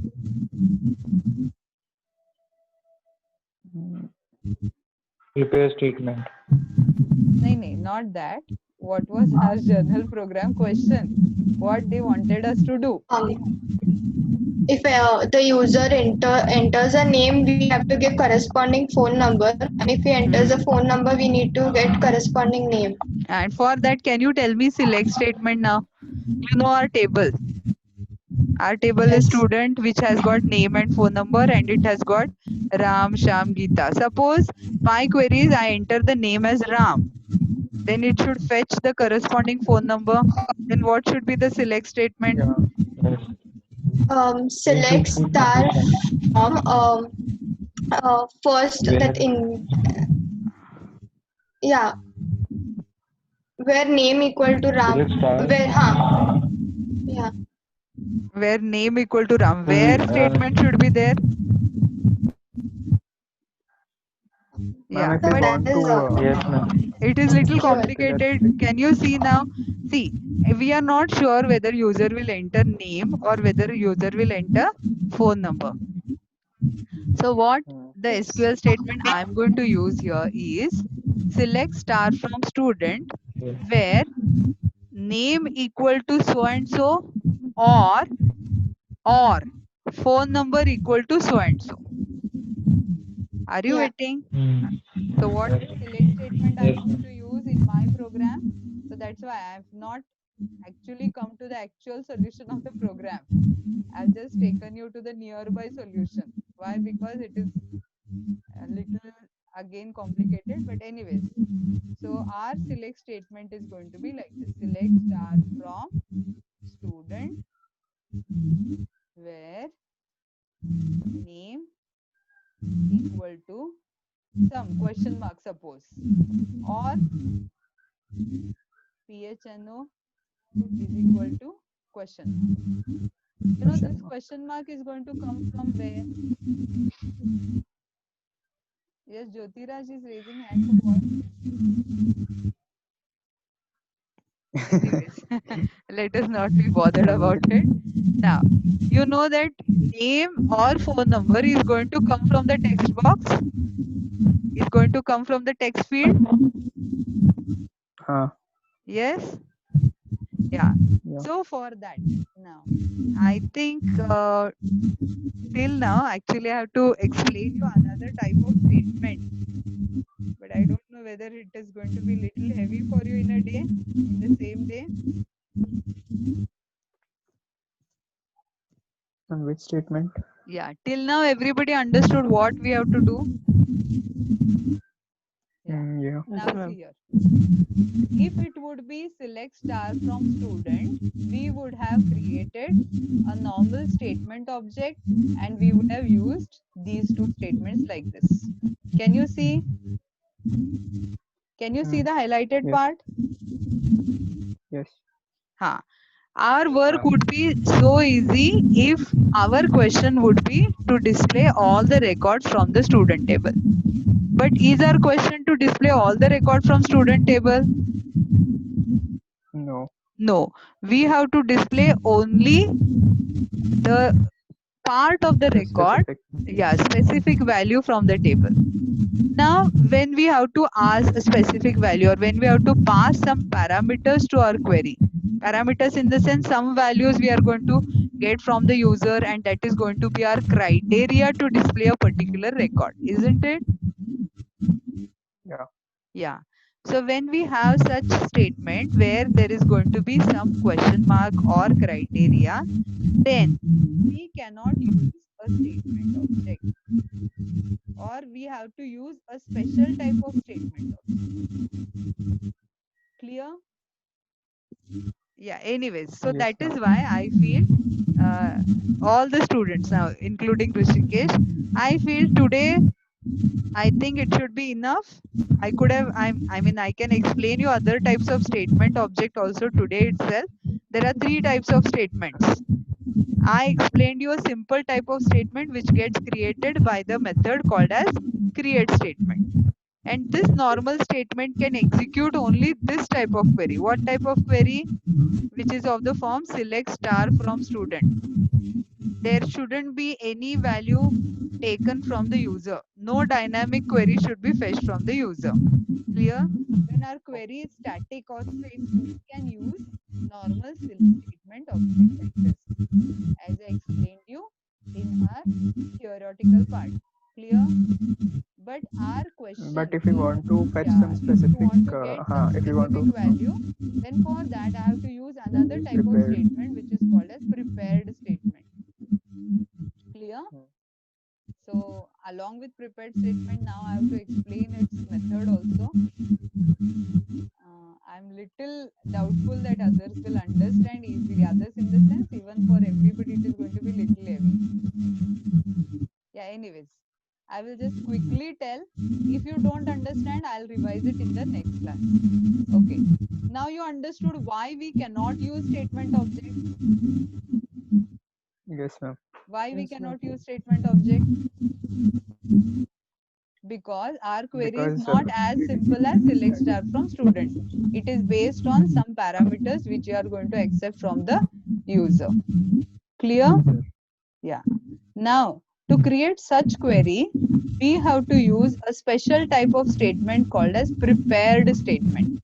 Repair statement. No, not that. What was our journal program question? What they wanted us to do? If the user enters a name, we have to give corresponding phone number, and if he enters a phone number, we need to get corresponding name. And for that, can you tell me select statement now? You know our table. Our table is Yes. student, which has got name and phone number, and it has got Ram, Sham, Geeta. Suppose my query is I enter the name as Ram. Then it should fetch the corresponding phone number. Then what should be the select statement? Select star from first that in where name equal to Ram, where Where name equal to Ram. Where statement should be there? Yeah, Ma'am, if we but want to, yes, ma'am. it is little Sure. complicated. Can you see now? See, we are not sure whether user will enter name or whether user will enter phone number. So what the SQL statement I'm going to use here is select star from student where name equal to so and so or phone number equal to so and so. Are you Yeah. getting? So what the select statement I'm going to use in my program? So that's why I have not actually come to the actual solution of the program. I've just taken you to the nearby solution. Why? Because it is a little again complicated, but anyways. So our select statement is going to be like this. Select star from student where name equal to some question mark suppose, or PHNO is equal to question mark. You know, this question mark is going to come from where? Yes, Jyotiraj is raising hand for what? Anyways, let us not be bothered about it. Now, you know that name or phone number is going to come from the text box, is going to come from the text field. Yes. Yeah. So for that, now I think till now actually I have to explain you another type of statement, but I don't know whether it is going to be little heavy for you in a day, in the same day. And which statement? Yeah, till now everybody understood what we have to do. Yeah. Now ma'am. here. If it would be select star from student, we would have created a normal statement object and we would have used these two statements like this. Can you see? Can you see the highlighted Yes. part? Yes. Ha. Our work would be so easy if our question would be to display all the records from the student table. But is our question to display all the records from student table? No. No. We have to display only the part of the The record, specific. specific value from the table. Now, when we have to ask a specific value or when we have to pass some parameters to our query, parameters in the sense some values we are going to get from the user and that is going to be our criteria to display a particular record, isn't it? Yeah. Yeah. So when we have such statement where there is going to be some question mark or criteria, then we cannot use a statement object or we have to use a special type of statement object. Clear? Yeah, anyways, so Yes, that is ma'am. why I feel all the students now, including Rishikesh, I feel today I think it should be enough. I could have, I mean, I can explain you other types of statement object also today itself. There are three types of statements. I explained you a simple type of statement which gets created by the method called as create statement. And this normal statement can execute only this type of query. What type of query? Which is of the form select star from student. There shouldn't be any value taken from the user. No dynamic query should be fetched from the user. Clear? When our query is static or fixed, we can use normal statement object like this, as I explained you in our theoretical part. Clear? But our question, But if you want to fetch yeah, some if you specific, want to get some if you want specific to value, then for that I have to use another type of prepared. statement which is called as prepared statement. Clear? So along with prepared statement, now I have to explain its method also. I'm little doubtful that others will understand easily. Others in the sense, even for everybody, it is going to be little heavy. Yeah, anyways, I will just quickly tell. If you don't understand, I'll revise it in the next class. Okay. Now you understood why we cannot use statement object. Yes, ma'am. Why we Yes, cannot ma'am. use statement object? Because our query is Because not as simple as select star from student. It is based on some parameters which you are going to accept from the user. Clear? Yeah. Now, to create such query, we have to use a special type of statement called as prepared statement.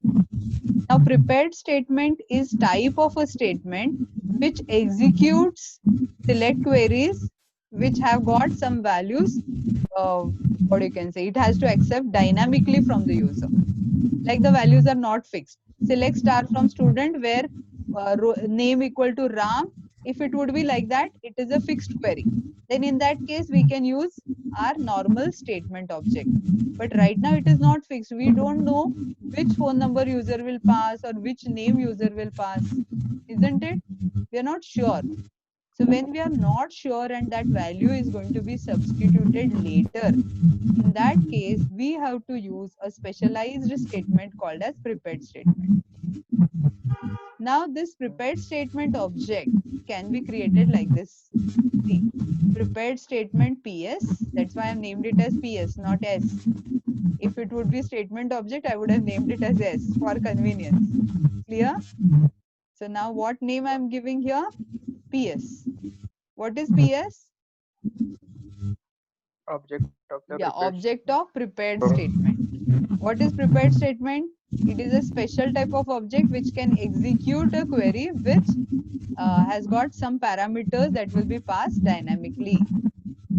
Now, prepared statement is type of a statement which executes select queries which have got some values. What you can say, it has to accept dynamically from the user. Like the values are not fixed. Select star from student where name equal to Ram. If it would be like that, it is a fixed query. Then in that case, we can use our normal statement object. But right now it is not fixed. We don't know which phone number user will pass or which name user will pass. Isn't it? We are not sure. So when we are not sure and that value is going to be substituted later, in that case, we have to use a specialized statement called as prepared statement. Now this prepared statement object can be created like this. See, prepared statement PS, that's why I've named it as PS, not S. If it would be statement object, I would have named it as S for convenience. Clear? So now what name I'm giving here? PS. What is PS? Object of the Yeah, prepared object statement. of prepared statement. What is prepared statement? It is a special type of object which can execute a query which has got some parameters that will be passed dynamically.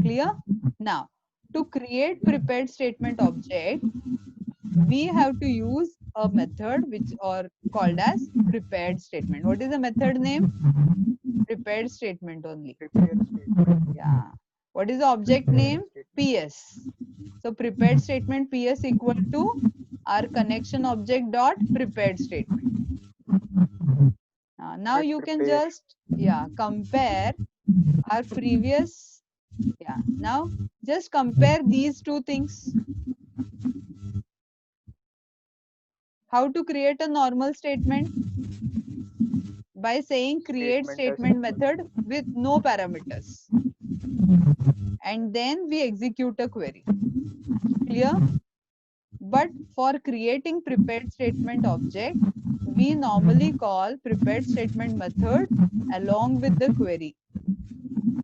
Clear? Now, to create prepared statement object, we have to use a method which are called as prepared statement. What is the method name? Prepared statement only. Prepared statement. Yeah. What is the object Prepared name? statement. PS. So prepared statement PS equal to our connection object dot prepared statement. Now But you can prepare. just compare our previous. Now just compare these two things. How to create a normal statement? By saying create statement method with no parameters, and then we execute a query. Clear? But for creating prepared statement object, we normally call prepared statement method along with the query.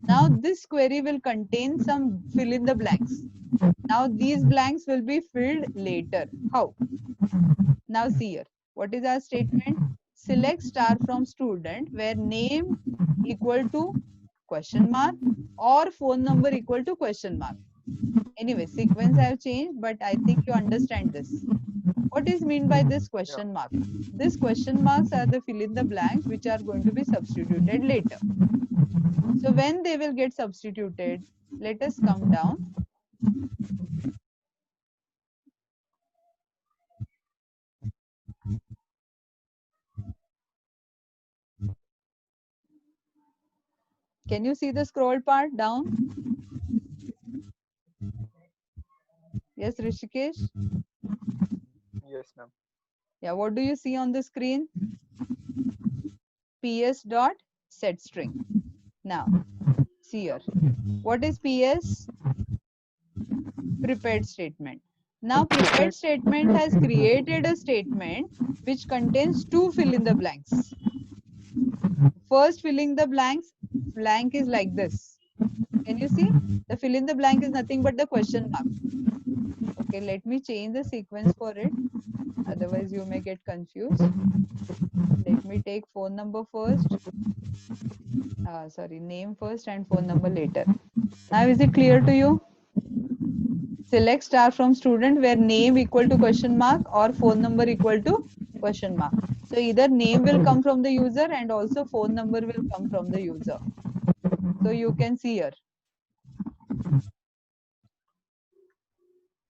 Now this query will contain some fill in the blanks. Now these blanks will be filled later. How? Now see here. What is our statement? Select star from student where name equal to question mark or phone number equal to question mark. Anyway, sequence I have changed, but I think you understand this. What is mean by this question mark? This question marks are the fill in the blanks which are going to be substituted later. So when they will get substituted, let us come down. Can you see the scroll part down? Yes, Rishikesh? Yes, ma'am. Yeah, what do you see on the screen? PS dot set string. Now, see here. What is PS? Prepared statement. Now, prepared statement has created a statement which contains two fill in the blanks. First filling the blanks, blank is like this. Can you see? The fill in the blank is nothing but the question mark. Okay, let me change the sequence for it. Otherwise, you may get confused. Let me take phone number first. Name first and phone number later. Now, is it clear to you? Select star from student where name equal to question mark or phone number equal to question mark. So either name will come from the user and also phone number will come from the user. So you can see here.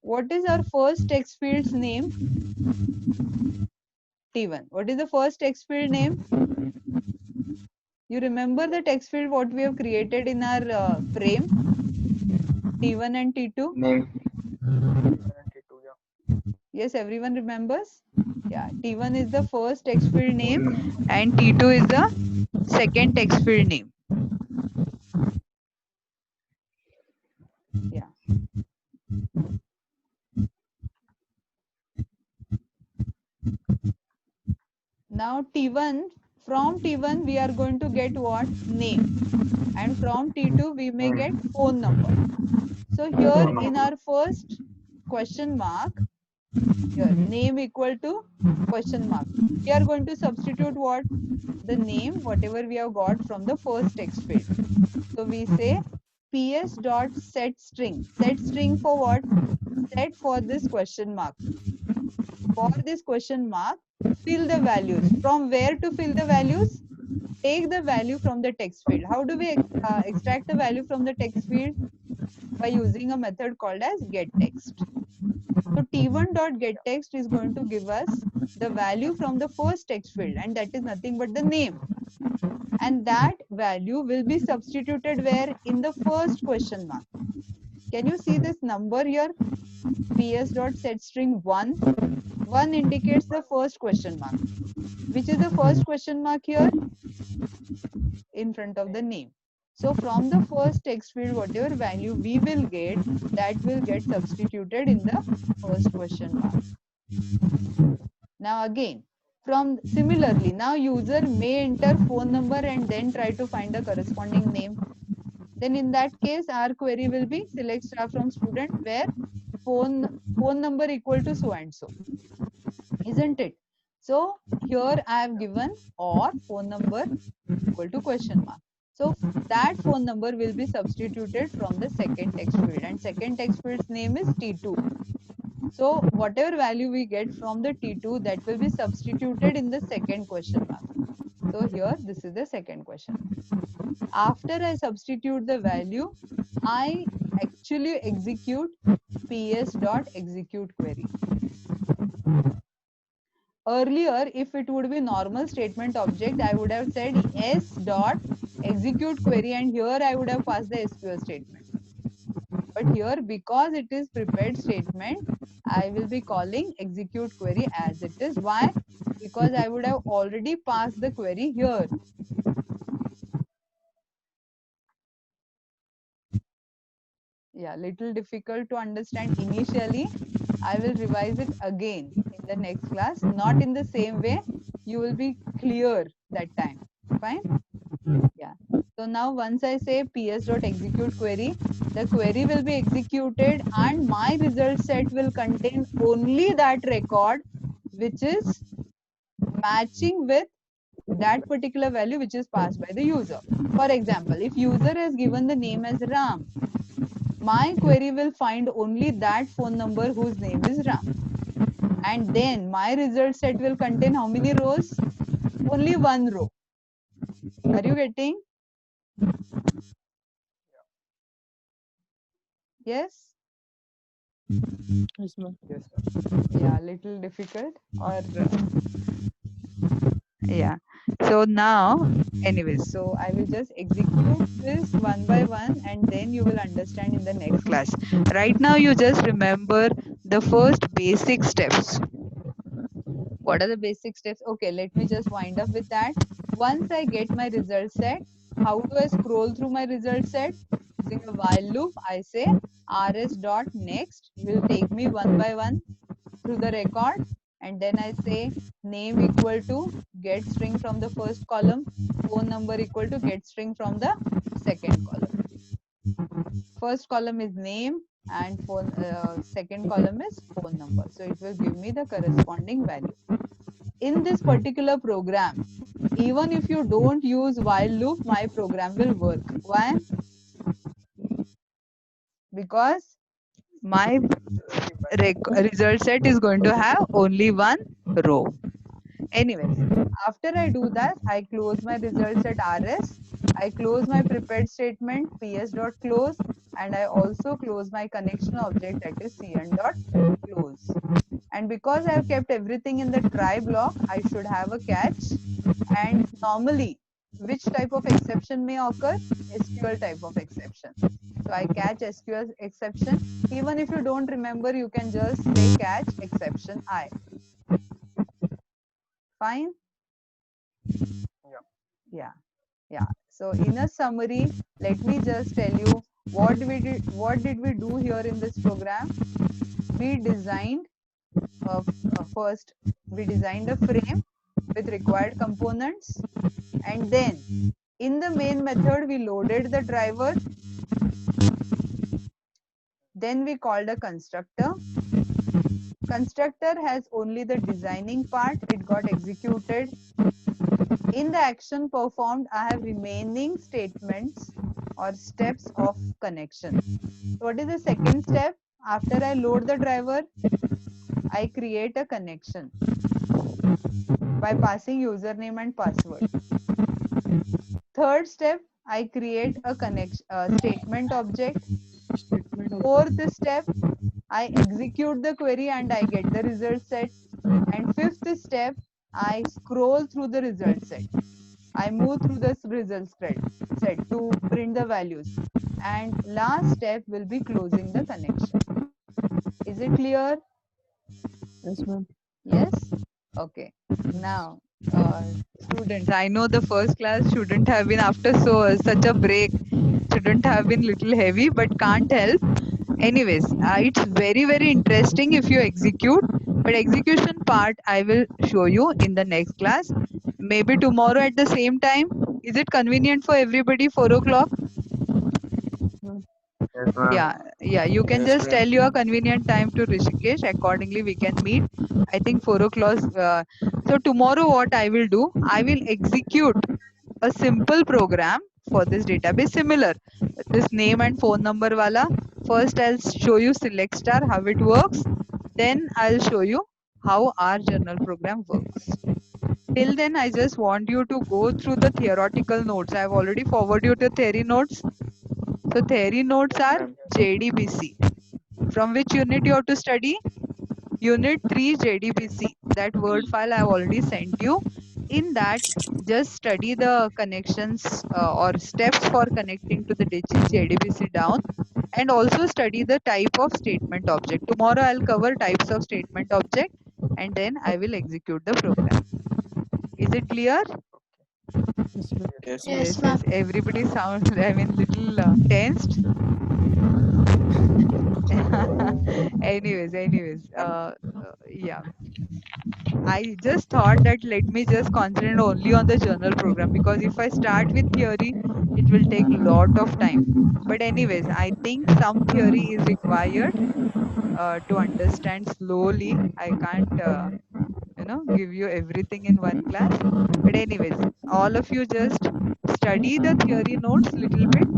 What is our first text field's name? T1. What is the first text field name? You remember the text field what we have created in our frame? T1 and T2? Name. Yes, everyone remembers? Yeah, T1 is the first text field name and T2 is the second text field name. Yeah. Now T1, from T1 we are going to get what? Name. And from T2 we may get phone number. So here in our first question mark, here name equal to question mark. We are going to substitute what? The name, whatever we have got from the first text field. So we say ps dot set string. Set string for what? Set for this question mark. For this question mark, fill the values. From where to fill the values? Take the value from the text field. How do we extract the value from the text field? By using a method called as getText. So T1.getText is going to give us the value from the first text field, and that is nothing but the name. And that value will be substituted where? In the first question mark. Can you see this number here? ps.setString 1. 1 indicates the first question mark. Which is the first question mark here? In front of the name. So from the first text field, whatever value we will get, that will get substituted in the first question mark. Now again, similarly, now user may enter phone number and then try to find a corresponding name. Then in that case, our query will be select star from student where phone number equal to so and so. Isn't it? So here I have given or phone number equal to question mark. So that phone number will be substituted from the second text field, and second text field's name is T2. So whatever value we get from the T2, that will be substituted in the second question mark. So here this is the second question. After I substitute the value, I actually execute ps.execute query. Earlier, if it would be normal statement object, I would have said s.execute query, and here I would have passed the SQL statement. But here, because it is prepared statement, I will be calling execute query as it is. Why? Because I would have already passed the query here. Yeah, little difficult to understand initially. I will revise it again in the next class, not in the same way. You will be clear that time. Fine? Yeah. So now once I say ps.execute query, the query will be executed and my result set will contain only that record which is matching with that particular value which is passed by the user. For example, if user has given the name as Ram, my query will find only that phone number whose name is Ram. And then my result set will contain how many rows? Only one row. Are you getting? Yes? Yes, ma'am. Yes. Yeah, little difficult or yeah. So now, anyways, so I will just execute this one by one and then you will understand in the next class. Right now, you just remember the first basic steps. What are the basic steps? Okay, let me just wind up with that. Once I get my result set, how do I scroll through my result set? Using a while loop, I say rs.next will take me one by one through the record, and then I say name equal to get string from the first column, phone number equal to get string from the second column. First column is name and phone, second column is phone number. So it will give me the corresponding value. In this particular program, even if you don't use while loop, my program will work. Why? Because my result set is going to have only one row. Anyways, after I do that, I close my result set rs, I close my prepared statement ps.close, and I also close my connection object, that is cn.close. And because I have kept everything in the try block, I should have a catch. And normally, which type of exception may occur? SQL type of exception. So I catch SQL exception. Even if you don't remember, you can just say catch exception I. Fine? Yeah. So in a summary, let me just tell you what did we do here in this program. We designed first we designed a frame with required components, and then in the main method we loaded the driver. Then we called a constructor. Constructor has only the designing part, it got executed. In the action performed, I have remaining statements or steps of connection. So what is the second step? After I load the driver, I create a connection by passing username and password. Third step, I create a connection statement object. Fourth step, I execute the query and I get the result set. And fifth step, I scroll through the result set. I move through the result set to print the values. And last step will be closing the connection. Is it clear? Yes, ma'am. Yes? Okay. Now, students, I know the first class shouldn't have been after such a break, shouldn't have been little heavy, but can't help. Anyways, it's very, very interesting if you execute, but execution part I will show you in the next class. Maybe tomorrow at the same time. Is it convenient for everybody, 4 o'clock? Yes, ma'am. Yeah, you can Yes, just ma'am. tell your convenient time to Rishikesh. Accordingly, we can meet. I think 4 o'clock. So tomorrow what I will do, I will execute a simple program for this database, similar this name and phone number wala. First I'll show you select star, how it works. Then I'll show you how our journal program works. Till then, I just want you to go through the theoretical notes. I've already forwarded you the theory notes. So theory notes are Ma'am. JDBC. From which unit you have to study? Unit 3 JDBC. That word file I have already sent you. In that, just study the connections or steps for connecting to the digits JDBC down, and also study the type of statement object. Tomorrow I'll cover types of statement object, and then I will execute the program. Is it clear? Yes. Yes, ma'am. Everybody sounds, I mean, little tensed. anyways, yeah. I just thought that let me just concentrate only on the journal program, because if I start with theory, it will take lot of time. But anyways, I think some theory is required to understand slowly. I can't, give you everything in one class. But anyways, all of you just study the theory notes little bit,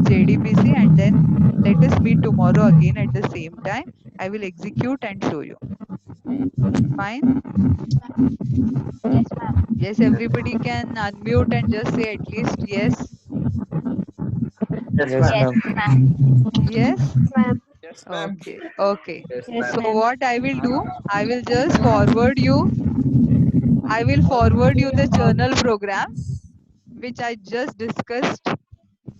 JDBC, and then let us meet tomorrow again at the same time. I will execute and show you. Fine? Yes, everybody can unmute and just say at least yes. Yes, ma'am. Yes? Ma'am. Yes, ma'am. Okay. Yes, Yes, So ma'am. ma'am. what I will do, I will just forward you. I will forward you the journal program, which I just discussed.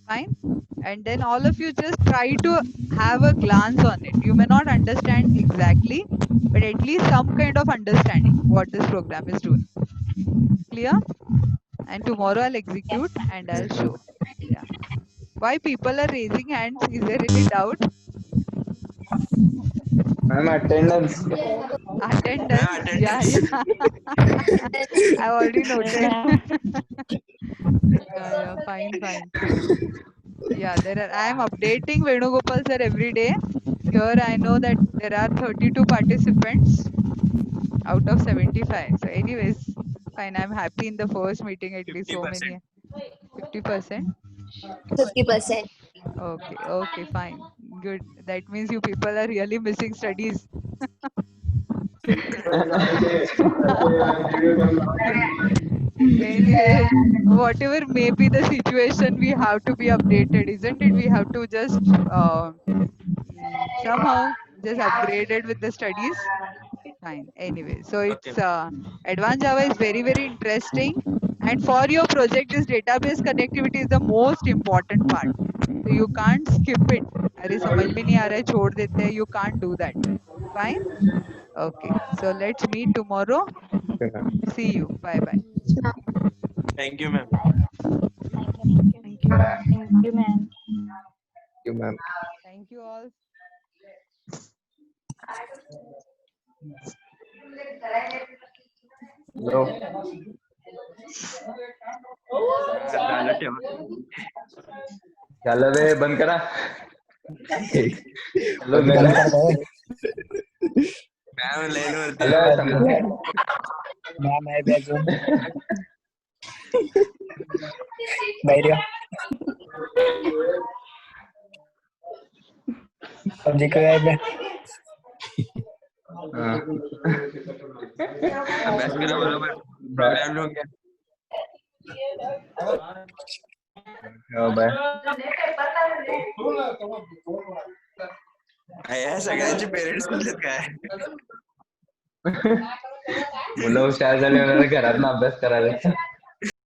Fine. And then all of you just try to have a glance on it. You may not understand exactly, but at least some kind of understanding what this program is doing. Clear? And tomorrow I'll execute and I'll show. Yeah. Why people are raising hands? Is there any doubt? Ma'am, attendance. Attendance? Yeah. I've already noted. Yeah. Fine. Yeah, I am updating Venugopal sir every day. Here I know that there are 32 participants out of 75. So anyways, fine. I'm happy in the first meeting at least so 50%. many. 50%? 50%. Okay, fine. Good. That means you people are really missing studies. Anyways, whatever may be the situation, we have to be updated, isn't it? We have to just somehow just upgraded with the studies. Fine. Anyway, so Okay. it's advanced Java is very interesting, and for your project, this database connectivity is the most important part. So you can't skip it. अरे समझ में नहीं आ रहा है छोड़ देते हैं. You can't do that. Fine. Okay. So let's meet tomorrow. See you. Bye. Thank you, ma'am. Thank you. Thank you, ma'am. Thank you all. Bro. झालं बे बंद करा बंद मॅम लाईन मॅम आहे बी अजून बाहेर सब्जेक्ट काय आहे अभ्यास करा बरोबर प्रोग्राम लिहून घ्या हो बाय या सगळ्यांचे पेरेंट्स म्हणतात काय मुलं हुशार झाले घरात अभ्यास करायला